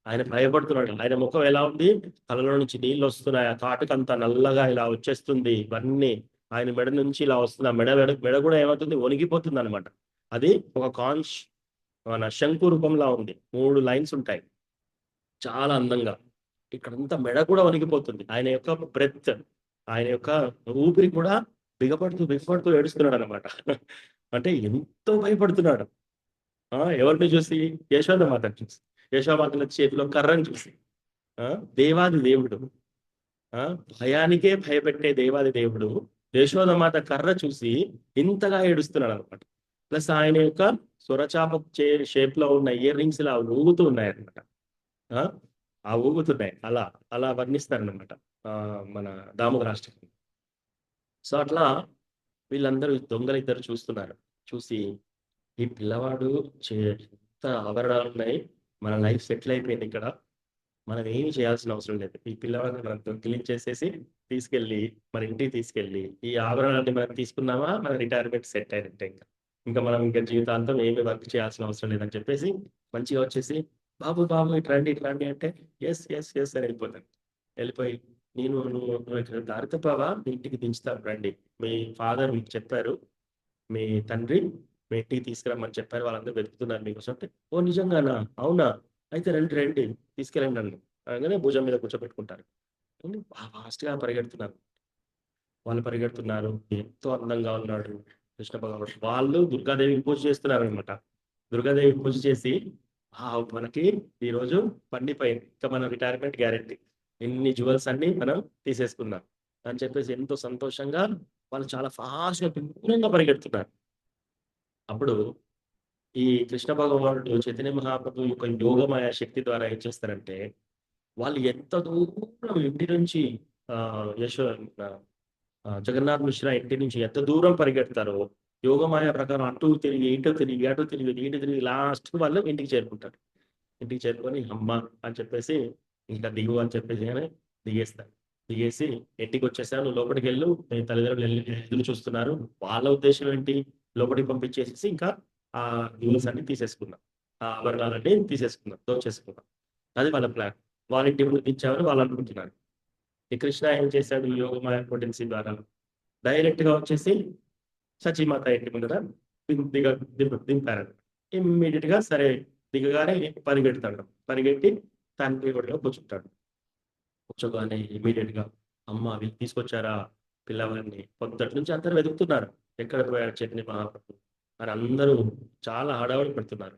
ఆయన భయపడుతున్నాడు. ఆయన ముఖం ఎలా ఉంది? కళ్ళలో నుంచి నీళ్ళు వస్తున్నాయి, ఆ కాటుకంతా నల్లగా ఇలా వచ్చేస్తుంది, ఇవన్నీ ఆయన మెడ నుంచి ఇలా వస్తుంది. ఆ మెడ కూడా ఏమవుతుంది? వణిగిపోతుంది అనమాట. అది ఒక మన శంకు రూపంలో ఉంది, 3 లైన్స్ ఉంటాయి, చాలా అందంగా. ఇక్కడంతా మెడ కూడా వణిగిపోతుంది. ఆయన యొక్క బ్రెత్, ఆయన యొక్క ఊపిరి కూడా బిగపడుతూ ఏడుస్తున్నాడు అనమాట. అంటే ఎంతో భయపడుతున్నాడు. ఎవరిని చూసి? యశోదమాతను చూసి. యశోమాతల చేతిలో కర్రను చూసి. దేవాది దేవుడు, భయానికే భయపెట్టే దేవాది దేవుడు యశోదమాత కర్ర చూసి ఇంతగా ఏడుస్తున్నాడు అనమాట. ప్లస్ ఆయన యొక్క సొరచాప షేప్ లో ఉన్న ఇయర్ రింగ్స్ ఇలా ఊగుతూ ఉన్నాయి అనమాట. ఊగుతున్నాయి, అలా వర్ణిస్తారనమాట మన దామోదరాష్టకం. సో అట్లా వీళ్ళందరూ దొంగలు ఇద్దరు చూస్తున్నారు. చూసి ఈ పిల్లవాడు ఎంత ఆభరణాలు ఉన్నాయి, మన లైఫ్ సెటిల్ అయిపోయింది, ఇక్కడ మనం ఏమి చేయాల్సిన అవసరం లేదు, ఈ పిల్లవాడిని మనం దొంగిలించేసేసి తీసుకెళ్ళి మన ఇంటికి తీసుకెళ్ళి ఈ ఆభరణాన్ని మనం తీసుకున్నామా మన రిటైర్మెంట్ సెట్ అయినట్టే, ఇంకా మనం ఇంకా జీవితాంతం ఏమి వర్క్ చేయాల్సిన అవసరం లేదని చెప్పేసి మంచిగా వచ్చేసి బాబు ఇట్లాంటి అంటే ఎస్ అని వెళ్ళిపోతాను. వెళ్ళిపోయి నువ్వు ఇక్కడ దారి తప్పవా, మీ ఇంటికి దించుతాను రండి, మీ ఫాదర్ మీకు చెప్పారు, మీ తండ్రి మీ ఇంటికి తీసుకురమ్మని చెప్పారు, వాళ్ళందరూ వెతుకుతున్నారు మీకోసం అంటే, ఓ నిజంగానా? అవునా? అయితే రండి తీసుకెళ్ళండి నన్ను అనగానే భుజం మీద కూర్చోబెట్టుకుంటారు. ఫాస్ట్గా పరిగెడుతున్నారు. వాళ్ళు పరిగెడుతున్నారు, ఎంతో అందంగా ఉన్నాడు కృష్ణ భగవానుడు. వాళ్ళు దుర్గాదేవికి పూజ చేస్తున్నారు అనమాట. దుర్గాదేవికి పూజ చేసి మనకి ఈరోజు పండిపోయింది, ఇంకా మన రిటైర్మెంట్ గ్యారెంటీ, ఇన్ని జ్యువెల్స్ అన్ని మనం తీసేసుకుందాం అని చెప్పేసి ఎంతో సంతోషంగా వాళ్ళు చాలా ఫాస్ట్గా దూరంగా పరిగెడుతున్నారు. అప్పుడు ఈ కృష్ణ భగవానుడు చైతన్య మహాప్రభు యొక్క యోగమయ శక్తి ద్వారా ఏం చేస్తారంటే, వాళ్ళు ఎంత దూరం ఇంటి నుంచి జగన్నాథ్ మిశ్రా ఇంటి నుంచి ఎంత దూరం పరిగెడతారో యోగమాయ ప్రకారం అటు తిరిగి ఇటు తిరిగి లాస్ట్ వాళ్ళు ఇంటికి చేరుకుంటారు. ఇంటికి చేరుకొని అమ్మ అని చెప్పేసి ఇంకా దిగు అని చెప్పేసి దిగేస్తారు. దిగేసి ఇంటికి వచ్చేసాను, లోపలికి వెళ్ళు, మీ తల్లిదండ్రులు ఎదురు చూస్తున్నారు. వాళ్ళ ఉద్దేశం ఏంటి, లోపలికి పంపించేసి ఇంకా ఆ జ్యూవెల్స్ అన్ని తీసేసుకున్నాం, ఆ ఆభరణాలన్నీ తీసేసుకున్నాం, దోచేసుకున్నాం. అది వాళ్ళ ప్లాన్. వాళ్ళ ఇంటి ముందు దించామని వాళ్ళు అనుకుంటున్నారు. ఈ కృష్ణ ఏం చేశాడు, యోగమాయ పొటెన్సీ ద్వారా డైరెక్ట్ గా వచ్చేసి సచీమాత ఇంటి ముందర దింపారు. ఇమ్మీడియట్ గా సరే దిగగానే పరిగెట్టి తండ్రి ఒడిలో కూర్చుంటాడు. కూర్చోగానే ఇమీడియట్ గా అమ్మ వీళ్ళు తీసుకొచ్చారా పిల్లవాడిని, పొద్దుటి నుంచి అందరూ వెతుకుతున్నారు, ఎక్కడ పోయారు చైతన్య మహాప్రభు అని అందరూ చాలా హడావుడి పెడుతున్నారు.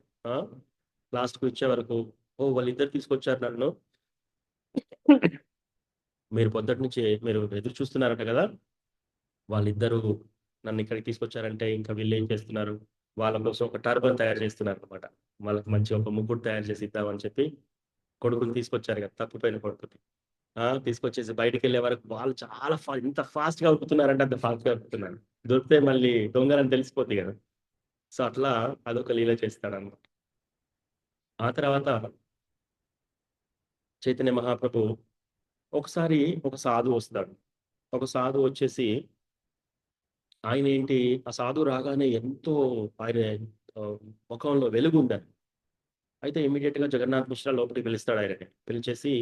లాస్ట్కి వచ్చే వరకు ఓ వాళ్ళిద్దరు తీసుకొచ్చారు నన్ను, మీరు పొద్దుటి నుంచి మీరు ఎదురు చూస్తున్నారట కదా, వాళ్ళిద్దరూ నన్ను ఇక్కడికి తీసుకొచ్చారంటే ఇంకా వీళ్ళు ఏం చేస్తున్నారు, వాళ్ళ కోసం ఒక టర్బన్ తయారు చేస్తున్నారు అనమాట. వాళ్ళకి మంచి ఒక ముగ్గురు తయారు చేసి ఇద్దామని చెప్పి కొడుకుని తీసుకొచ్చారు కదా, తప్పిపోయిన కొడుకుని తీసుకొచ్చేసి బయటికి వెళ్ళే వరకు వాళ్ళు చాలా ఇంత ఫాస్ట్ గా ఉరుకుతున్నారంటే అంత ఫాస్ట్ గా ఉరుకుతున్నారు. దొరికితే మళ్ళీ దొంగలని తెలిసిపోద్ది కదా. సో అట్లా అదొక లీల చేస్తాడు అన్నమాట. ఆ తర్వాత చైతన్య మహాప్రభు ఒకసారి ఒక సాధువు వస్తాడు. ఒక సాధువు వచ్చేసి ఆయన ఏంటి, ఆ సాధువు రాగానే ఎంతో ఆయన ముఖంలో వెలుగు ఉండాలి. అయితే ఇమీడియట్ గా జగన్నాథ్ మిశ్రా లోపలికి పిలుస్తాడు. ఆయనని పిలిచేసి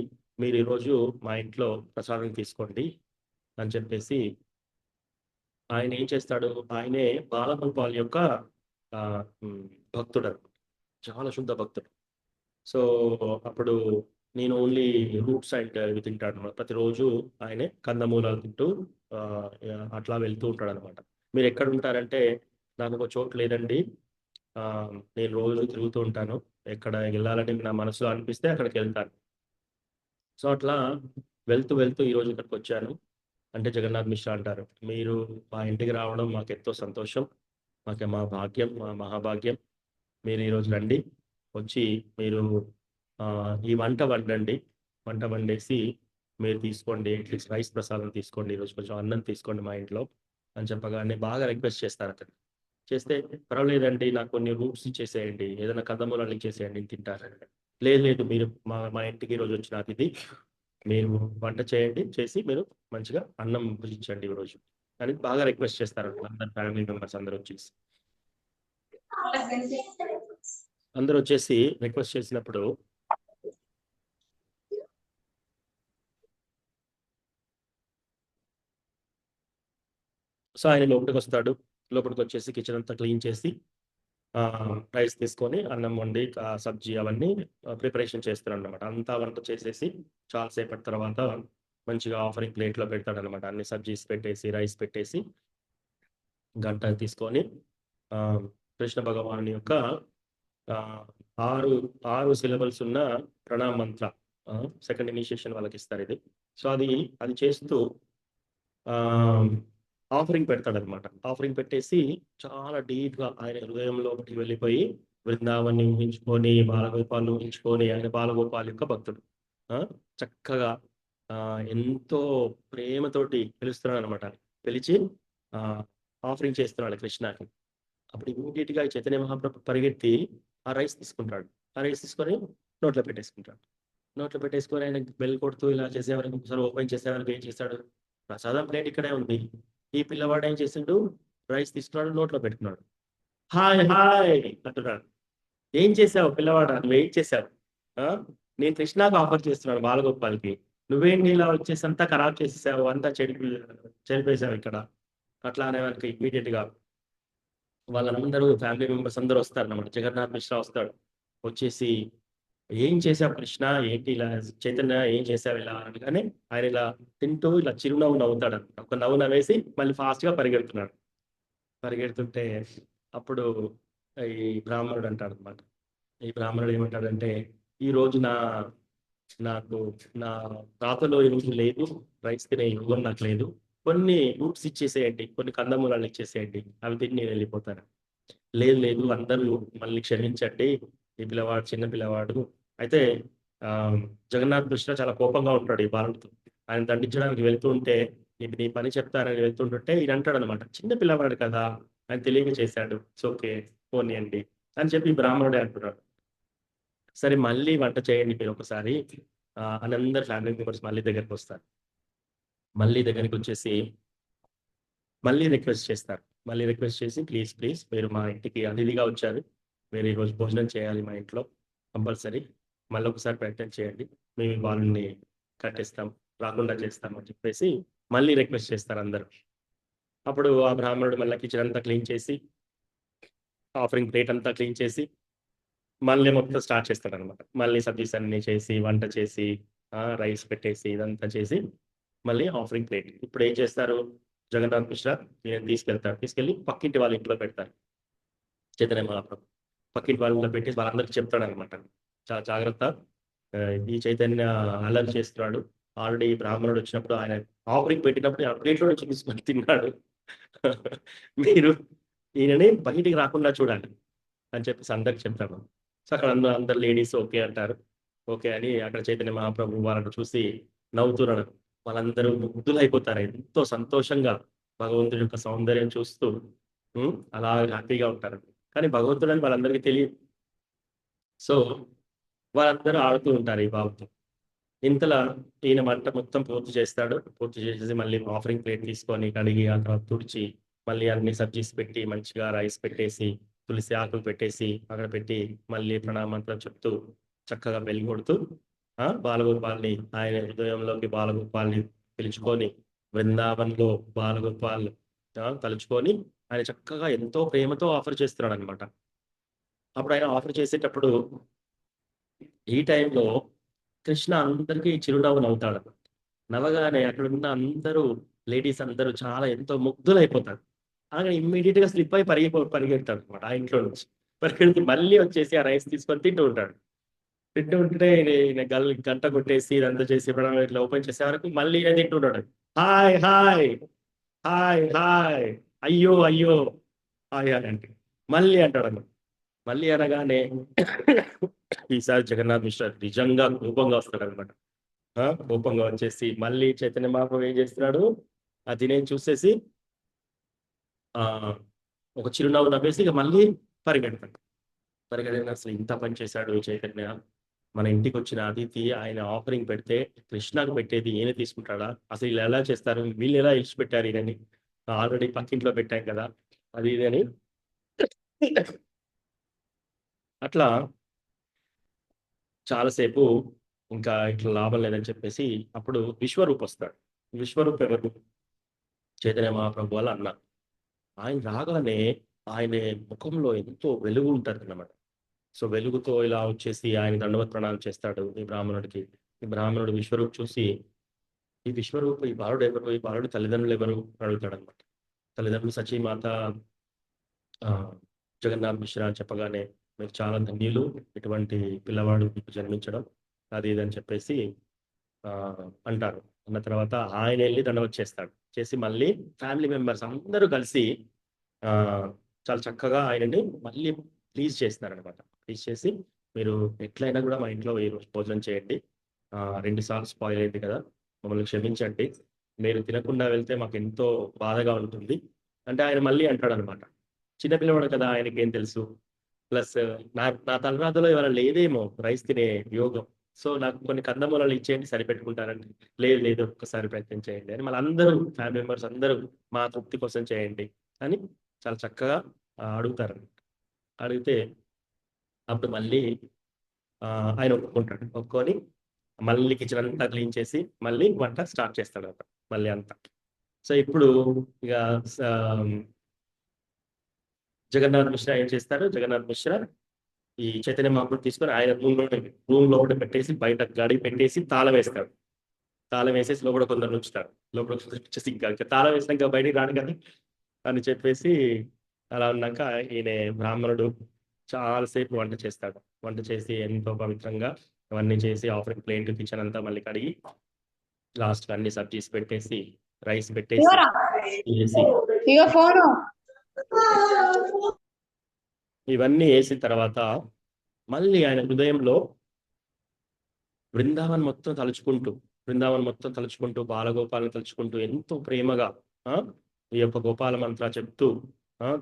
మీరు ఈరోజు మా ఇంట్లో ప్రసాదం తీసుకోండి అని చెప్పేసి ఆయన ఏం చేస్తాడు, ఆయనే బాలగోపాల్ యొక్క భక్తుడు, చాలా శుద్ధ భక్తుడు. సో అప్పుడు నేను ఓన్లీ రూట్స్ అండ్ ఇవి తింటాడు అనమాట. ప్రతిరోజు ఆయనే కందమూలాలు తింటూ అట్లా వెళ్తూ ఉంటాడు అనమాట. మీరు ఎక్కడ ఉంటారంటే, నాకు ఒక చోటు లేదండి, నేను రోజు తిరుగుతూ ఉంటాను, ఎక్కడ వెళ్ళాలని నా మనసులో అనిపిస్తే అక్కడికి వెళ్తాను. సో అట్లా వెళ్తూ వెళ్తూ ఈరోజు ఇక్కడికి వచ్చాను అంటే జగన్నాథ్ మిశ్రా అంటారు, మీరు మా ఇంటికి రావడం మాకు ఎంతో సంతోషం, మా భాగ్యం, మా మహాభాగ్యం. మీరు ఈరోజు రండి, వచ్చి మీరు ఈ వంట వండేసి మీరు తీసుకోండి, అట్లీస్ట్ రైస్ ప్రసాదం తీసుకోండి, ఈరోజు కొంచెం అన్నం తీసుకోండి మా ఇంట్లో అని చెప్పగానే బాగా రిక్వెస్ట్ చేస్తారు అతను. చేస్తే పర్వాలేదండి, నాకు కొన్ని రూట్స్ ఇచ్చేసేయండి, ఏదైనా కందమూలాలు ఇచ్చేసేయండి, తింటారండి. లేదు మీరు మా ఇంటికి ఈరోజు వచ్చిన అతిథి, మీరు వంట చేయండి, చేసి మీరు మంచిగా అన్నం భుజించండి ఈరోజు అని బాగా రిక్వెస్ట్ చేస్తారు అందరు ఫ్యామిలీ మెంబర్స్ అందరూ వచ్చేసి రిక్వెస్ట్ చేసినప్పుడు సో ఆయన లోపలికి వస్తాడు. లోపలికి వచ్చేసి కిచెన్ అంతా క్లీన్ చేసి రైస్ తీసుకొని అన్నం వండి సబ్జీ అవన్నీ ప్రిపరేషన్ చేస్తాడు అనమాట. అంతా వంట చేసేసి చాలాసేపటి తర్వాత మంచిగా ఆఫరింగ్ ప్లేట్లో పెడతాడు అనమాట. అన్ని సబ్జీస్ పెట్టేసి రైస్ పెట్టేసి గంట తీసుకొని కృష్ణ భగవాన్ యొక్క 6 సిలబల్స్ ఉన్న ప్రణామ మంత్ర సెకండ్ ఇనిషియేషన్ వాళ్ళకి ఇస్తారు ఇది. సో అది చేస్తూ ఆఫరింగ్ పెడతాడు అనమాట. ఆఫరింగ్ పెట్టేసి చాలా డీప్ గా ఆయన హృదయంలోకి వెళ్ళిపోయి బృందావన్ని ఊహించుకొని, బాలగోపాలను ఊహించుకొని, ఆయన బాలగోపాల్ యొక్క భక్తుడు చక్కగా ఎంతో ప్రేమతోటి పిలుస్తున్నాడు అనమాట. పిలిచి ఆఫరింగ్ చేస్తున్నాడు కృష్ణకి. అప్పుడు ఇమీడియట్ గా చైతన్య మహాప్రభు పరిగెత్తి ఆ రైస్ తీసుకుంటాడు. ఆ రైస్ తీసుకొని నోట్లో పెట్టేసుకొని ఆయన బెల్ కొడుతూ ఇలా చేసేవారికి ఒకసారి ఓపెన్ చేసేవారికి ఏం చేస్తాడు, ప్రసాదం ప్లేట్ ఇక్కడే ఉంది, ఈ పిల్లవాడు ఏం చేసిండు, రైస్ తీసుకున్నాడు, నోట్లో పెట్టుకున్నాడు. హాయ్ అంటున్నాడు. ఏం చేసావు పిల్లవాడు, నువ్వేం చేసావు, నేను కృష్ణాకు ఆఫర్ చేస్తున్నాను బాలగోపాల్కి, నువ్వేంటి ఇలా వచ్చేసి అంతా ఖరాబ్ చేసేసావు, అంతా చెడిపేసావు ఇక్కడ అట్లా అనేవారికి ఇమీడియట్ గా వాళ్ళందరూ ఫ్యామిలీ మెంబర్స్ అందరూ వస్తారు అన్నమాట. జగన్నాథ్ మిశ్రా వస్తాడు. వచ్చేసి ఏం చేసావు కృష్ణ, ఏంటి ఇలా చైతన్య ఏం చేసావు ఇలా అనగానే ఆయన ఇలా తింటూ ఇలా చిరునవ్వు నవ్వుతాడు. ఒక నవ్వు నవ్వేసి మళ్ళీ ఫాస్ట్ గా పరిగెడుతుంటే అప్పుడు ఈ బ్రాహ్మణుడు అంటాడు అనమాట. ఈ బ్రాహ్మణుడు ఏమంటాడంటే, ఈ రోజు నాకు నా తాతలో ఈరోజు లేదు, రైస్ తినే యోగం నాకు లేదు, కొన్ని రూట్స్ ఇచ్చేసేయండి, కొన్ని కందమూలాలు ఇచ్చేసేయండి, అవి తిని నేను వెళ్ళిపోతాను. లేదు అందరూ మళ్ళీ క్షమించండి, ఈ పిల్లవాడు చిన్న పిల్లవాడు. అయితే జగన్నాథ్ మిశ్రా చాలా కోపంగా ఉంటాడు ఈ బాలుడితో. ఆయన దండించడానికి వెళ్తుంటే, నీ పని చెప్తానని వెళ్తుంటుంటే ఈయన అంటాడు అనమాట, చిన్న పిల్లవాడు కదా, ఆయన తెలియక చేశాడు, ఓకే పోనీయండి అని చెప్పి బ్రాహ్మణుడే అంటున్నాడు. సరే మళ్ళీ వంట చేయండి మీరు ఒకసారి అని అందరు ఫ్యామిలీ మెంబర్స్ మళ్ళీ దగ్గరికి వస్తారు. మళ్ళీ దగ్గరికి వచ్చేసి మళ్ళీ రిక్వెస్ట్ చేస్తారు. మళ్ళీ రిక్వెస్ట్ చేసి ప్లీజ్ ప్లీజ్ మీరు మా ఇంటికి అతిథిగా వచ్చారు, మీరు ఈరోజు భోజనం చేయాలి మా ఇంట్లో కంపల్సరీ, మళ్ళీ ఒకసారి ప్రయత్నం చేయండి, మేము వాళ్ళని కట్టేస్తాం, రాకుండా చేస్తాం అని చెప్పేసి మళ్ళీ రిక్వెస్ట్ చేస్తారు అందరూ. అప్పుడు ఆ బ్రాహ్మణుడు మళ్ళీ కిచెన్ అంతా క్లీన్ చేసి ఆఫరింగ్ ప్లేట్ అంతా క్లీన్ చేసి మళ్ళీ మొత్తం స్టార్ట్ చేస్తాడు అనమాట. మళ్ళీ సబ్జీస్ అన్ని చేసి వంట చేసి రైస్ పెట్టేసి ఇదంతా చేసి మళ్ళీ ఆఫరింగ్ ప్లేట్. ఇప్పుడు ఏం చేస్తారు, జగన్నాథ్ మిశ్రా ఈయన తీసుకెళ్తారు, తీసుకెళ్ళి పక్కింటి వాళ్ళ ఇంట్లో పెడతారు. చైతన్య మహాప్రభు పక్కింటి వాళ్ళ ఇంట్లో పెట్టేసి వాళ్ళందరికీ చెప్తాడు అనమాట, చాలా జాగ్రత్త, ఈ చైతన్య అల్లరి చేస్తున్నాడు, ఆల్రెడీ బ్రాహ్మణుడు వచ్చినప్పుడు ఆయన ఆఫరింగ్ పెట్టినప్పుడు ఆ ప్లేట్లో నుంచి తీసుకొని తిన్నాడు, మీరు ఈయనని బయటికి రాకుండా చూడాలి అని చెప్పేసి అందరికి చెప్తాడు. సో అక్కడ అందరు లేడీస్ ఓకే అంటారు. ఓకే అని అక్కడ చైతన్య మహాప్రభు వాళ్ళని చూసి నవ్వుతున్నాడు. వాళ్ళందరూ ముగ్ధులైపోతారు, ఎంతో సంతోషంగా భగవంతుడి యొక్క సౌందర్యం చూస్తూ అలా హ్యాపీగా ఉంటారు. కానీ భగవంతుడు అని వాళ్ళందరికీ తెలియదు. సో వాళ్ళందరూ ఆడుతూ ఉంటారు ఈ బాబుతో. ఇంతలా ఈయన వంట మొత్తం పూర్తి చేస్తాడు. పూర్తి చేసేసి మళ్ళీ ఆఫరింగ్ ప్లేట్ తీసుకొని కడిగి ఆ తర్వాత తుడిచి మళ్ళీ అన్ని సబ్జీస్ పెట్టి మంచిగా రైస్ పెట్టేసి తులసి ఆకులు పెట్టేసి అక్కడ పెట్టి మళ్ళీ ప్రణామంత్రం చెప్తూ చక్కగా వెలిగి కొడుతూ బాలగోపాల్ని ఆయన హృదయంలోకి బాలగోపాల్ని పిలుచుకొని బృందావన్లో బాలగోపాల్ తలుచుకొని ఆయన చక్కగా ఎంతో ప్రేమతో ఆఫర్ చేస్తున్నాడు అనమాట. అప్పుడు ఆయన ఆఫర్ చేసేటప్పుడు ఈ టైంలో కృష్ణ అందరికీ చిరునవ్వు నవ్వుతాడు. నవ్వగానే అక్కడ ఉన్న అందరూ లేడీస్ అందరూ చాలా ఎంతో ముగ్ధులైపోతారు. అలాగే ఇమ్మీడియట్ గా స్లిప్ అయి పరిగెడతాడు అనమాట ఆ ఇంట్లో నుంచి. పరిగెడితే మళ్ళీ వచ్చేసి ఆ రైస్ తీసుకొని తింటూ ఉంటాడు. తింటూ ఉంటే గంట కొట్టేసి ఇదంతా చేసి ఇట్లా ఓపెన్ చేసే వరకు మళ్ళీ తింటుంటాడు. హాయ్ హాయ్ హాయ్ హాయ్ అయ్యో అయ్యో హాయ్ హాయ్ అంటే మళ్ళీ అంటాడు అన్నమాట. మళ్ళీ అనగానే ఈసారి జగన్నాథ్ మిశ్రా నిజంగా కోపంగా వస్తాడు అనమాట. కోపంగా వచ్చేసి మళ్ళీ చైతన్య మహాప్రభు ఏం చేస్తున్నాడు, అది నేను చూసేసి ఒక చిరునవ్వు నవ్వేసి ఇక మళ్ళీ పరిగెడతాడు. పరిగెడిన అసలు ఇంత పని చేశాడు చైతన్య, మన ఇంటికి వచ్చిన అతిథి ఆయన ఆఫరింగ్ పెడితే కృష్ణకు పెట్టేది ఈయన తీసుకుంటాడా, అసలు వీళ్ళు ఎలా చేస్తారు, వీళ్ళు ఎలా ఇచ్చి పెట్టారు ఈయనని, ఆల్రెడీ పక్కింట్లో పెట్టాం కదా అది ఇది అని అట్లా చాలాసేపు ఇంకా ఇట్లా లాభం లేదని చెప్పేసి అప్పుడు విశ్వరూప్ వస్తాడు. విశ్వరూప్ ఎవరు, చైతన్య మహాప్రభు వాళ్ళ అన్న. ఆయన రాగానే ఆయన ముఖంలో ఎంతో వెలుగు ఉంటుంది అన్నమాట. సో వెలుగుతో ఇలా వచ్చేసి ఆయన దండవత్ ప్రణామం చేస్తాడు ఈ బ్రాహ్మణుడికి. ఈ బ్రాహ్మణుడు విశ్వరూప్ చూసి ఈ విశ్వరూప్ ఈ బాలుడు ఎవరు, ఈ బాలుడు తల్లిదండ్రులు ఎవరు అడుగుతాడు అనమాట. తల్లిదండ్రులు సచీమాత జగన్నాథ్ మిశ్రా అని చెప్పగానే మీరు చాలా ధన్యులు, ఇటువంటి పిల్లవాడు మీకు జన్మించడం అది ఇది అని చెప్పేసి అంటారు. అన్న తర్వాత ఆయన వెళ్ళి దండవత్ చేస్తాడు. చేసి మళ్ళీ ఫ్యామిలీ మెంబర్స్ అందరూ కలిసి చాలా చక్కగా ఆయనని మళ్ళీ ప్లీజ్ చేస్తున్నారు అనమాట. ప్లీజ్ చేసి మీరు ఎట్లయినా కూడా మా ఇంట్లో ఈరోజు భోజనం చేయండి, 2 సార్లు స్పాయిల్ అయింది కదా, మమ్మల్ని క్షమించండి, మీరు తినకుండా వెళ్తే మాకు ఎంతో బాధగా ఉంటుంది అంటే ఆయన మళ్ళీ అంటాడు అనమాట. చిన్నపిల్లవాడు కదా, ఆయనకి ఏం తెలుసు, ప్లస్ నా తలరాతలో ఇవాళ లేదేమో రైస్ తినే యోగం, సో నాకు కొన్ని కందమూలాలు ఇచ్చేయండి సరిపెట్టుకుంటారండి. లేదు లేదు ఒక్కసారి ప్రయత్నం చేయండి అని మళ్ళీ అందరూ ఫ్యామిలీ మెంబర్స్ అందరూ మా తృప్తి కోసం చేయండి అని చాలా చక్కగా అడుగుతారు. అడిగితే అప్పుడు మళ్ళీ ఆయన ఒప్పుకుంటాడు. ఒప్పుకొని మళ్ళీ కిచెన్ అంతా క్లీన్ చేసి మళ్ళీ వంట స్టార్ట్ చేస్తాడు అంట మళ్ళీ అంతా. సో ఇప్పుడు ఇక జగన్నాథ్ మిశ్రా ఏం చేస్తారు, జగన్నాథ్ మిశ్రా ఈ చైతన్య మహాప్రభు తీసుకొని ఆయన రూమ్ లోపల పెట్టేసి బయట గడి పెట్టేసి తాళం వేస్తాడు. తాళం వేసేసి లోపల కొందరు ఉంచుతాడు. లోపల వచ్చేసి ఇంకా తాళం వేసినాక బయటికి రాడు కదా అని చెప్పేసి అలా ఉన్నాక ఈయన బ్రాహ్మణుడు చాలాసేపు వంట చేస్తాడు. వంట చేసి ఎంతో పవిత్రంగా అవన్నీ చేసి ఆఫరింగ్ ప్లేట్ కిచెన్ అంతా మళ్ళీ కడిగి లాస్ట్ అన్ని సబ్జీస్ పెట్టేసి రైస్ పెట్టేసి ఇవన్నీ వేసిన తర్వాత మళ్ళీ ఆయన హృదయంలో బృందావన్ మొత్తం తలుచుకుంటూ బాలగోపాలను తలుచుకుంటూ ఎంతో ప్రేమగా ఈ యొక్క గోపాల మంత్ర చెప్తూ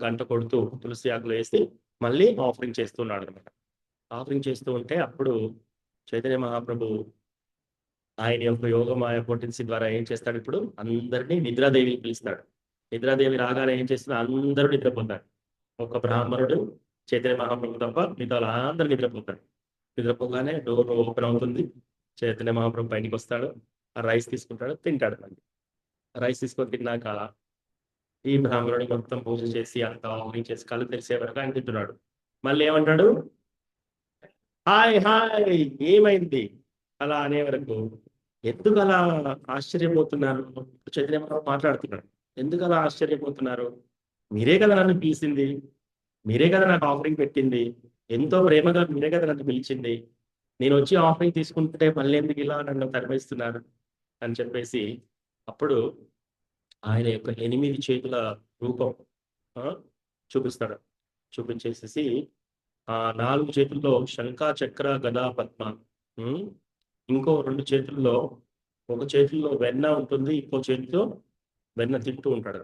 గంట కొడుతూ తులసి ఆకులు వేసి మళ్ళీ ఆఫరింగ్ చేస్తున్నాడు అనమాట. ఆఫరింగ్ చేస్తూ ఉంటే అప్పుడు చైతన్య మహాప్రభు ఆయన యొక్క యోగమాయ పొటెన్సీ ద్వారా ఏం చేస్తాడు, ఇప్పుడు అందరినీ నిద్రాదేవిని పిలుస్తాడు. నిద్రాదేవి రాగానే ఏం చేస్తుంది, అందరూ నిద్రపోతారు. ఒక బ్రాహ్మణుడు చైతన్య మహాప్రభు తప్ప మిగతా వాళ్ళందరూ నిద్రపోతారు. నిద్రపోగానే డోర్ ఓపెన్ అవుతుంది. చైతన్య మహాప్రభు బయటికి వస్తాడు. ఆ రైస్ తీసుకుంటాడు, తింటాడు. మళ్ళీ రైస్ తీసుకొని తిన్నాక ఈ బ్రాహ్మణుడు మొత్తం పూజ చేసి అంతా ఆఫరింగ్ చేసి కళ్ళు తెరిసే వరకు ఆయన తింటున్నాడు. మళ్ళీ ఏమంటాడు, హాయ్ హాయ్ ఏమైంది అలా అనే వరకు ఎందుకు అలా ఆశ్చర్యపోతున్నారు? చైతన్య మహాప్రభు మాట్లాడుతున్నాడు. ఎందుకు అలా ఆశ్చర్యపోతున్నారు? మీరే కదా నన్ను పిలిచింది, మీరే కదా నాకు ఆఫరింగ్ పెట్టింది, ఎంతో ప్రేమగా మీరే కదా నన్ను పిలిచింది. నేను వచ్చి ఆఫరింగ్ తీసుకుంటే మళ్ళీ ఎందుకు ఇలా నన్ను తరిమేస్తున్నారు అని చెప్పేసి అప్పుడు ఆయన యొక్క 8 చేతుల రూపం చూపిస్తాడు. చూపించేసేసి ఆ 4 చేతుల్లో శంఖ చక్ర గదా పద్మ, ఇంకో 2 చేతుల్లో, ఒక చేతుల్లో వెన్న ఉంటుంది, ఇంకో చేతిలో వెన్న తింటూ ఉంటాడు.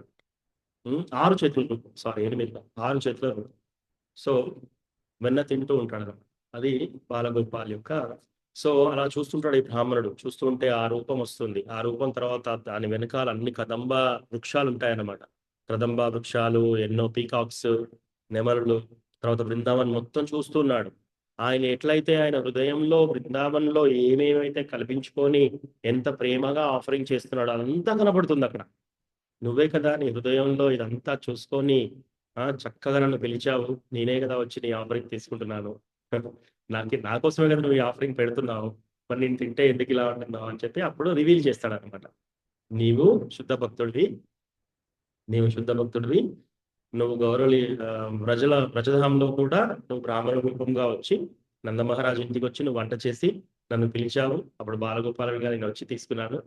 6 చేతులు, సారీ 8, 6 చేతులు. సో వెన్న తింటూ ఉంటాడు. అది బాలగోపాల్ యొక్క. సో అలా చూస్తుంటాడు ఈ బ్రాహ్మణుడు. చూస్తుంటే ఆ రూపం వస్తుంది. ఆ రూపం తర్వాత దాని వెనకాల అన్ని కదంబ వృక్షాలు ఉంటాయన్నమాట. కదంబ వృక్షాలు, ఎన్నో పీకాక్స్, నెమరులు, తర్వాత బృందావన్ మొత్తం చూస్తున్నాడు. ఆయన ఎట్లయితే ఆయన హృదయంలో బృందావన్లో ఏమేమైతే కల్పించుకొని ఎంత ప్రేమగా ఆఫరింగ్ చేస్తున్నాడో అదంతా కనబడుతుంది అక్కడ. నువ్వే కదా నీ హృదయంలో ఇదంతా చూసుకొని చక్కగా నన్ను పిలిచావు, నేనే కదా వచ్చి నీ ఆఫరింగ్ తీసుకుంటున్నాను, నా కోసమే కదా నువ్వు ఈ ఆఫరింగ్ పెడుతున్నావు, మరి నేను తింటే ఎందుకు ఇలా ఉంటున్నావు అని చెప్పి అప్పుడు రివీల్ చేస్తాడు అనమాట. నీవు శుద్ధ భక్తుడివి, నువ్వు గౌరవలి వ్రజధామంలో కూడా నువ్వు బ్రాహ్మణ రూపంగా వచ్చి నందమహారాజు ఇంటికి వచ్చి నువ్వు వంట చేసి నన్ను పిలిచావు. అప్పుడు బాలగోపాలుడిగా నేను వచ్చి తీసుకున్నాను.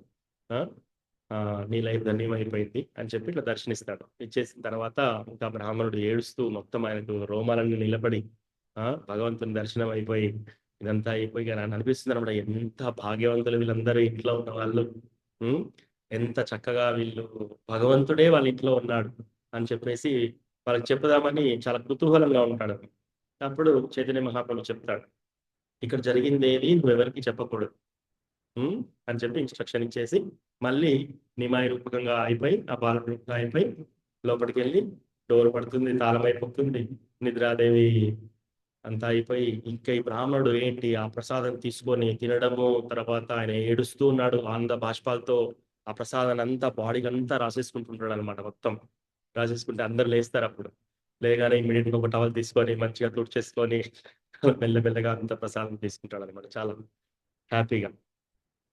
నీ లైఫ్ ధన్యమైపోయింది అని చెప్పి ఇట్లా దర్శనిస్తాడు. ఇచ్చేసిన తర్వాత ఇంకా బ్రాహ్మణుడు ఏడుస్తూ మొత్తం ఆయనకు రోమాలన్నీ నిలబడి భగవంతుని దర్శనం అయిపోయి ఇదంతా అయిపోయి నన్ను అనిపిస్తుంది అనమాట, ఎంత భాగ్యవంతులు వీళ్ళందరూ ఇంట్లో ఉన్న వాళ్ళు, ఎంత చక్కగా వీళ్ళు భగవంతుడే వాళ్ళ ఇంట్లో ఉన్నాడు అని చెప్పేసి వాళ్ళకి చెప్పుదామని చాలా కుతూహలంగా ఉంటాడు. అప్పుడు చైతన్య మహాప్రభు చెప్తాడు, ఇక్కడ జరిగింది ఏది నువ్వెవరికి చెప్పకూడదు అని చెప్పి ఇన్స్ట్రక్షన్ ఇచ్చేసి మళ్ళీ నిమాయ రూపకంగా అయిపోయి ఆ బాల రూపంగా అయిపోయి లోపలికి వెళ్ళి డోర్ పడుతుంది, తాళం అయిపోతుంది, నిద్రాదేవి అంతా అయిపోయి ఇంకా ఈ బ్రాహ్మణుడు ఏంటి ఆ ప్రసాదం తీసుకొని తినడము, తర్వాత ఆయన ఏడుస్తూ ఉన్నాడు ఆనంద బాష్పాలతో. ఆ ప్రసాదాన్ని అంతా బాడీకి అంతా రాసేసుకుంటుంటాడు అనమాట. మొత్తం రాసేసుకుంటే అందరు లేస్తారు. అప్పుడు లేగానే ఇమీడియట్గా ఒక టవల్ తీసుకొని మంచిగా తుడిచేసుకొని మెల్లమెల్లగా అంత ప్రసాదం తీసుకుంటాడు అనమాట, చాలా హ్యాపీగా.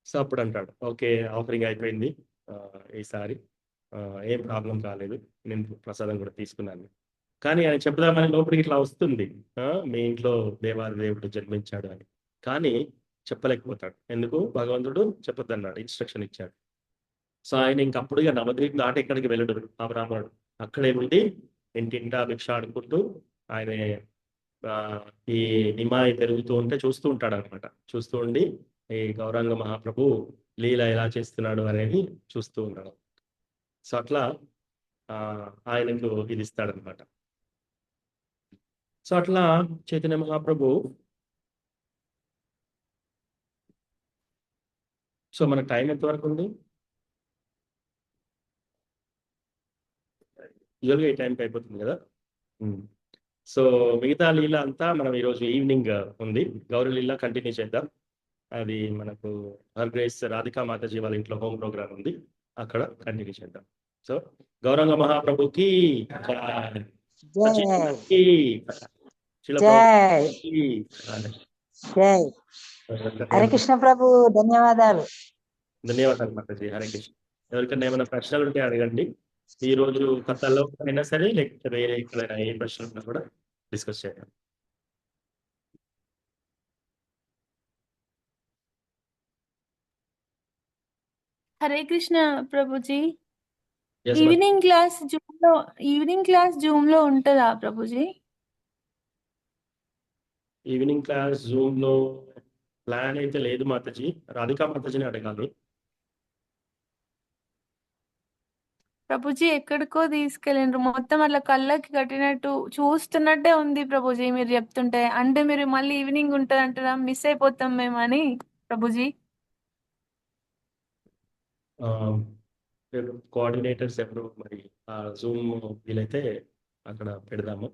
సో అప్పుడు అంటాడు, ఓకే ఆఫరింగ్ అయిపోయింది ఈసారి, ఏం ప్రాబ్లం కాలేదు, నేను ప్రసాదం కూడా తీసుకున్నాను. కానీ ఆయన చెప్దామని లోపలికి ఇట్లా వస్తుంది, మీ ఇంట్లో దేవాది దేవుడు జన్మించాడు అని. కానీ చెప్పలేకపోతాడు. ఎందుకు? భగవంతుడు చెప్పొద్దన్నాడు, ఇన్స్ట్రక్షన్ ఇచ్చాడు. సో ఆయన ఇంకప్పుడు ఇక నవద్వీప్ దాటి ఎక్కడికి వెళ్ళడు ఆ బ్రాహ్మణుడు. అక్కడే ఉండి ఇంటింటా భిక్ష ఆడుకుంటూ ఆయన ఈ నిమాయి పెరుగుతూ ఉంటే చూస్తూ ఉంటాడు అనమాట. చూస్తూ ఉండి ఈ గౌరాంగ మహాప్రభు లీల ఎలా చేస్తున్నాడు అనేది చూస్తూ ఉన్నాడు. సో అట్లా ఆయనకు ఇది ఇస్తాడనమాట. సో అట్లా చైతన్య మహాప్రభు, సో మన టైం ఎంతవరకు ఉంది? యూజువల్గా ఈ టైంకి అయిపోతుంది కదా. సో మిగతా లీల అంతా మనం ఈరోజు ఈవినింగ్ ఉంది. గౌరీ లీల కంటిన్యూ చేద్దాం. అది మనకు హర్గ్రేస్ రాధికా మాతాజీ వాళ్ళ ఇంట్లో హోమ్ ప్రోగ్రామ్ ఉంది, అక్కడ కంటిన్యూ చేద్దాం. సో గౌరంగ మహాప్రభుకి హరే కృష్ణ ప్రభు, ధన్యవాదాలు. ధన్యవాదాలు మాతాజీ. హరే కృష్ణ. ఎవరికైనా ఏమైనా ప్రశ్నలు ఉంటే అడగండి. ఈ రోజు కథలో అయినా సరే, లేకపోతే వేరే ఎక్కడైనా ఏ ప్రశ్నలు ఉన్నా కూడా డిస్కస్ చేద్దాం. Hare Krishna Prabhuji. Yes, ma'am. Evening class Zoom లో ఉంటుందా ప్రభుజీ? ఈవినింగ్ క్లాస్ జూమ్ లో ప్లాన్ అయితే లేదు మాతాజీ. రాధికా మాతాజీని అడగాలి. ప్రభుజీ ఎక్కడికో తీసుకెళ్ళిండ్రు, మొత్తం అట్లా కళ్ళకి కట్టినట్టు చూస్తున్నట్టే ఉంది ప్రభుజీ మీరు చెప్తుంటే. అంటే మీరు మళ్ళీ ఈవినింగ్ ఉంటుంది అంటారా, మిస్ అయిపోతాం మేము అని ప్రభుజీ. కోఆర్డినేటర్స్ ఎవరు మరి ఆ జూమ్ వీలైతే అక్కడ పెడదాము.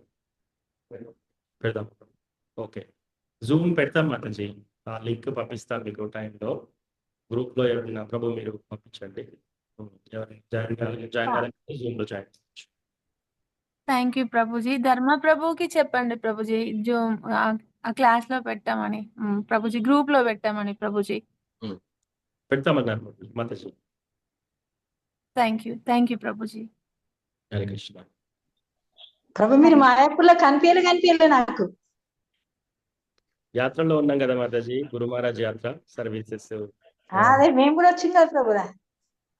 ఓకే, జూమ్ పెడతాం మాతాజీ. ఆ లింక్ పంపిస్తాను మీకు టైంలో. గ్రూప్లో ఎవరైనా ప్రభు మీరు పంపించండి. ఎవరైనా జాయిన్ కావాలంటే జూమ్లో జాయిన్ చేయొచ్చు. Thank you Prabhuji. ధర్మ ప్రభుకి చెప్పండి ప్రభుజీ, జూమ్ ఆ క్లాస్ లో పెట్టామని, ప్రభుజీ గ్రూప్ లో పెట్టామని ప్రభుజీ. పెడతామన్నారు మాతాజీ. Thank you Prabhuji. హరే కృష్ణ. ప్రభు మీరు మాయాపూర్లో కనిపించలే నాకు. యాత్రలో ఉన్నాం కదా మాతాజీ, గురు మహారాజ్ యాత్ర సర్వీసెస్. అదే మేము కూడా వచ్చింది కదా ప్రభు.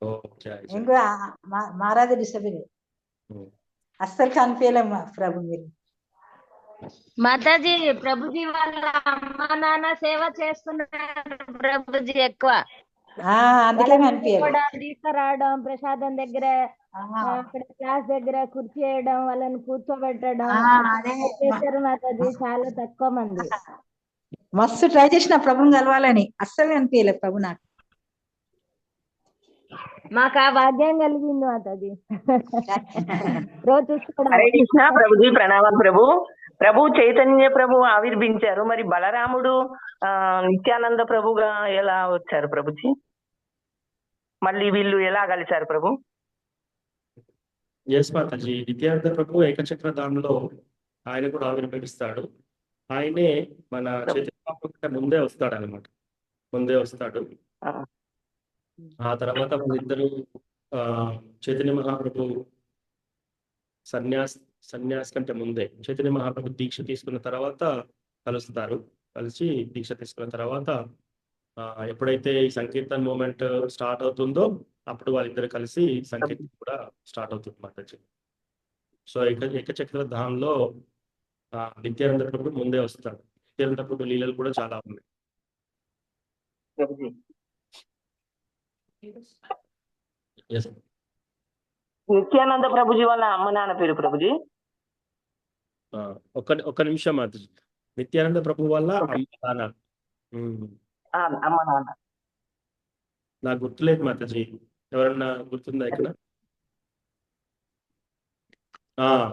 ఓ జై జై. మేము కూడా మహారాజు డిస్టర్బ్ అస్సలు కనిపించలేము ప్రభు మీరు. మాతాజీ ప్రభుజీ వాళ్ళ అమ్మ నాన్న సేవ చేస్తున్నారు ప్రభుజీ ఎక్కువ. అందుకే కనిపించలేదు. తీసుకురావడం, ప్రసాదం దగ్గర అక్కడ క్లాస్ దగ్గర కుర్చీ వేయడం, వాళ్ళని కూర్చోబెట్టడం చేశారు మాతాజీ. చాలా తక్కువ మంది. మస్తు ట్రై చేసిన ప్రభుని కలవాలని, అస్సలు కనిపించలేదు ప్రభు నాకు. మాకు ఆ భాగ్యం కలిగింది మాతాజీ. రోజు చూసుకోవడం. హరే కృష్ణ ప్రభుజీ, ప్రణామం ప్రభు. ప్రభు చైతన్య ప్రభు ఆవిర్భించారు, మరి బలరాముడు నిత్యానంద ప్రభుగా ఎలా వచ్చారు ప్రభుజీ? మళ్ళీ వీళ్ళు ఎలా కలిశారు ప్రభు? ఎస్ మాతాజీ, నిత్యానంద ప్రభు ఏకచక్ర ధామంలో ఆయన కూడా ఆవిర్భవిస్తాడు. ఆయనే మన చైతన్య మహాప్రభు ముందే వస్తాడు అనమాట. ఆ తర్వాత వాళ్ళిద్దరూ చైతన్య మహాప్రభు సన్యాస్ కంటే ముందే చైతన్య మహాప్రభు దీక్ష తీసుకున్న తర్వాత కలుస్తారు. కలిసి దీక్ష తీసుకున్న తర్వాత ఎప్పుడైతే ఈ సంకీర్తన్ మూమెంట్ స్టార్ట్ అవుతుందో అప్పుడు వాళ్ళిద్దరు కలిసి సంకీర్తన కూడా స్టార్ట్ అవుతుంది మాతాజీ. సో ఏకచక్ర ధామంలో నిత్యానంద ప్రభు ముందే వస్తాడు. నిత్యానంద ప్రభు లీలలు కూడా చాలా ఉన్నాయి. నిత్యానంద ప్రభుజీ వాళ్ళ అమ్మ నాన్న పేరు ప్రభుజీ? ఒక్క నిమిషం మాతాజీ. నిత్యానంద ప్రభు వల్ల అమ్మ నాన్న నాకు గుర్తులేదు మాతాజీ. ఎవరన్నా గుర్తుందా ఇక్కడ?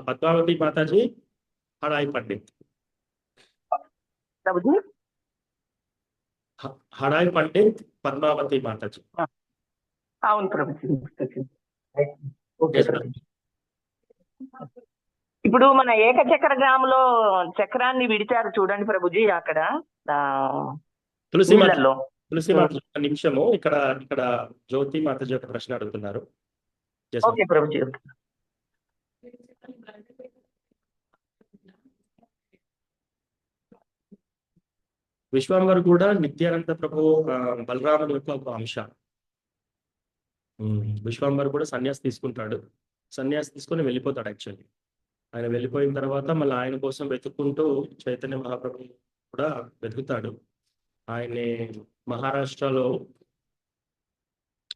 పద్మావతి మాతాజీ హడాయి పండిత్ ప్రభుజీ. హడాయి పండిత్ పద్మావతి మాతాజీ. అవును ప్రభుజీ. ఇప్పుడు మన ఏకచక్ర గ్రామంలో చక్రాన్ని విడిచారు చూడండి ప్రభుజీ. అక్కడ తులసి మాతాజీ ఒక నిమిషము. ఇక్కడ జ్యోతి మాతాజీ ఒక ప్రశ్న అడుగుతున్నారు. ఓకే ప్రభుజీ. విశ్వాంబర్ కూడా నిత్యానంద ప్రభు బలరాముని యొక్క ఒక అంశ. విశ్వాంబర్ కూడా సన్యాసి తీసుకుంటాడు. సన్యాసి తీసుకొని వెళ్ళిపోతాడు. యాక్చువల్లీ ఆయన వెళ్ళిపోయిన తర్వాత మళ్ళీ ఆయన కోసం వెతుక్కుంటూ చైతన్య మహాప్రభు కూడా వెతుకుతాడు. ఆయన్ని మహారాష్ట్రలో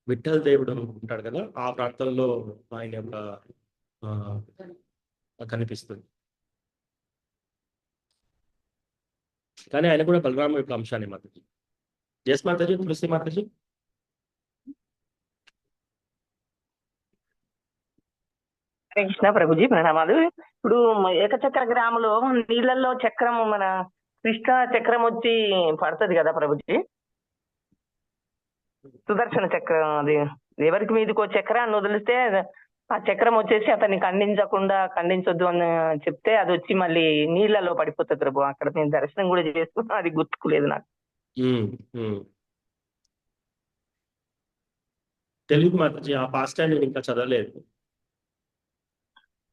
విఠల్ దేవుడు ఉంటాడు కదా, ఆ ప్రాంతంలో ఆయన యొక్క కనిపిస్తుంది. కానీ ఆయన కూడా బలరాము యొక్క అంశాన్ని మాతాజీ. ఎస్ మాతాజీ. తులసి మాతాజీ. కృష్ణ ప్రభుజీ ప్రణామాలు. ఇప్పుడు ఏకచక్ర గ్రామంలో నీళ్ళల్లో చక్రం, మన కృష్ణ చక్రం వచ్చి పడుతుంది కదా ప్రభుజీ, సుదర్శన చక్రం. అది ఎవరికి మీదకో చక్రాన్ని వదిలిస్తే ఆ చక్రం వచ్చేసి అతన్ని ఖండించొద్దు అని చెప్తే అది వచ్చి మళ్ళీ నీళ్ళలో పడిపోతుంది ప్రభు. అక్కడ నేను దర్శనం కూడా చేసుకున్నా, అది గుర్తుకులేదు నాకు. తెలుగు మాతాజీ ఆ పాస్ట్ టైం నేను ఇంకా చదవలేదు.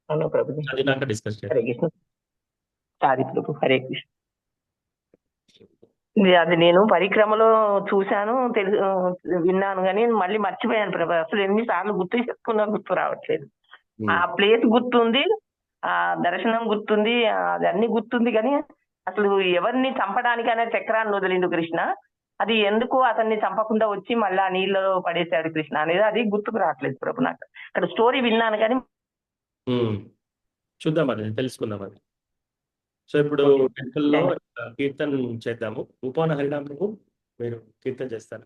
అవును ప్రభుజీ. అది నాకు డిస్కస్ చేయాలి. హరే కృష్ణ. సారీ ప్రభు. హరే కృష్ణ. అది నేను పరిక్రమలో చూశాను, విన్నాను, కానీ మళ్ళీ మర్చిపోయాను ప్రభు. అసలు ఎన్నిసార్లు గుర్తు చేసుకున్నా గుర్తు రావట్లేదు. ఆ ప్లేస్ గుర్తుంది, ఆ దర్శనం గుర్తుంది, అది అన్ని గుర్తుంది, కానీ అసలు ఎవరిని చంపడానికైనా చక్రాన్ని వదిలిండు కృష్ణ, అది ఎందుకు అతన్ని చంపకుండా వచ్చి మళ్ళీ ఆ నీళ్ళలో పడేశాడు కృష్ణ అనేది అది గుర్తుకు రావట్లేదు ప్రభు నాకు. అక్కడ స్టోరీ విన్నాను కానీ. చూద్దాం, అది తెలుసుకుందాం అది. సో ఇప్పుడు టెంపుల్లో కీర్తన చేద్దాము. ఉపవన హరినామ ప్రభు మీరు కీర్తన చేస్తారు.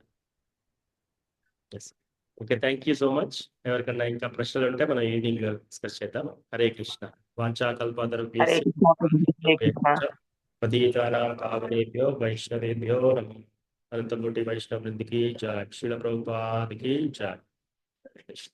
Okay, thank you so much. ఎవరికన్నా ఇంకా ప్రశ్నలు ఉంటే మనం ఈవినింగ్ డిస్కస్ చేద్దాం. హరే కృష్ణ. వాంఛా హరే కల్పతరుభ్యశ్చ కృష్ణ ప్రభుజీ, హరే కృష్ణ. పతితానాం పావనేభ్యో వైష్ణవేభ్యో నమః. అనంతకోటి వైష్ణవ వృందికి జయ. శిల ప్రభుపాదికి జయ. హరే కృష్ణ.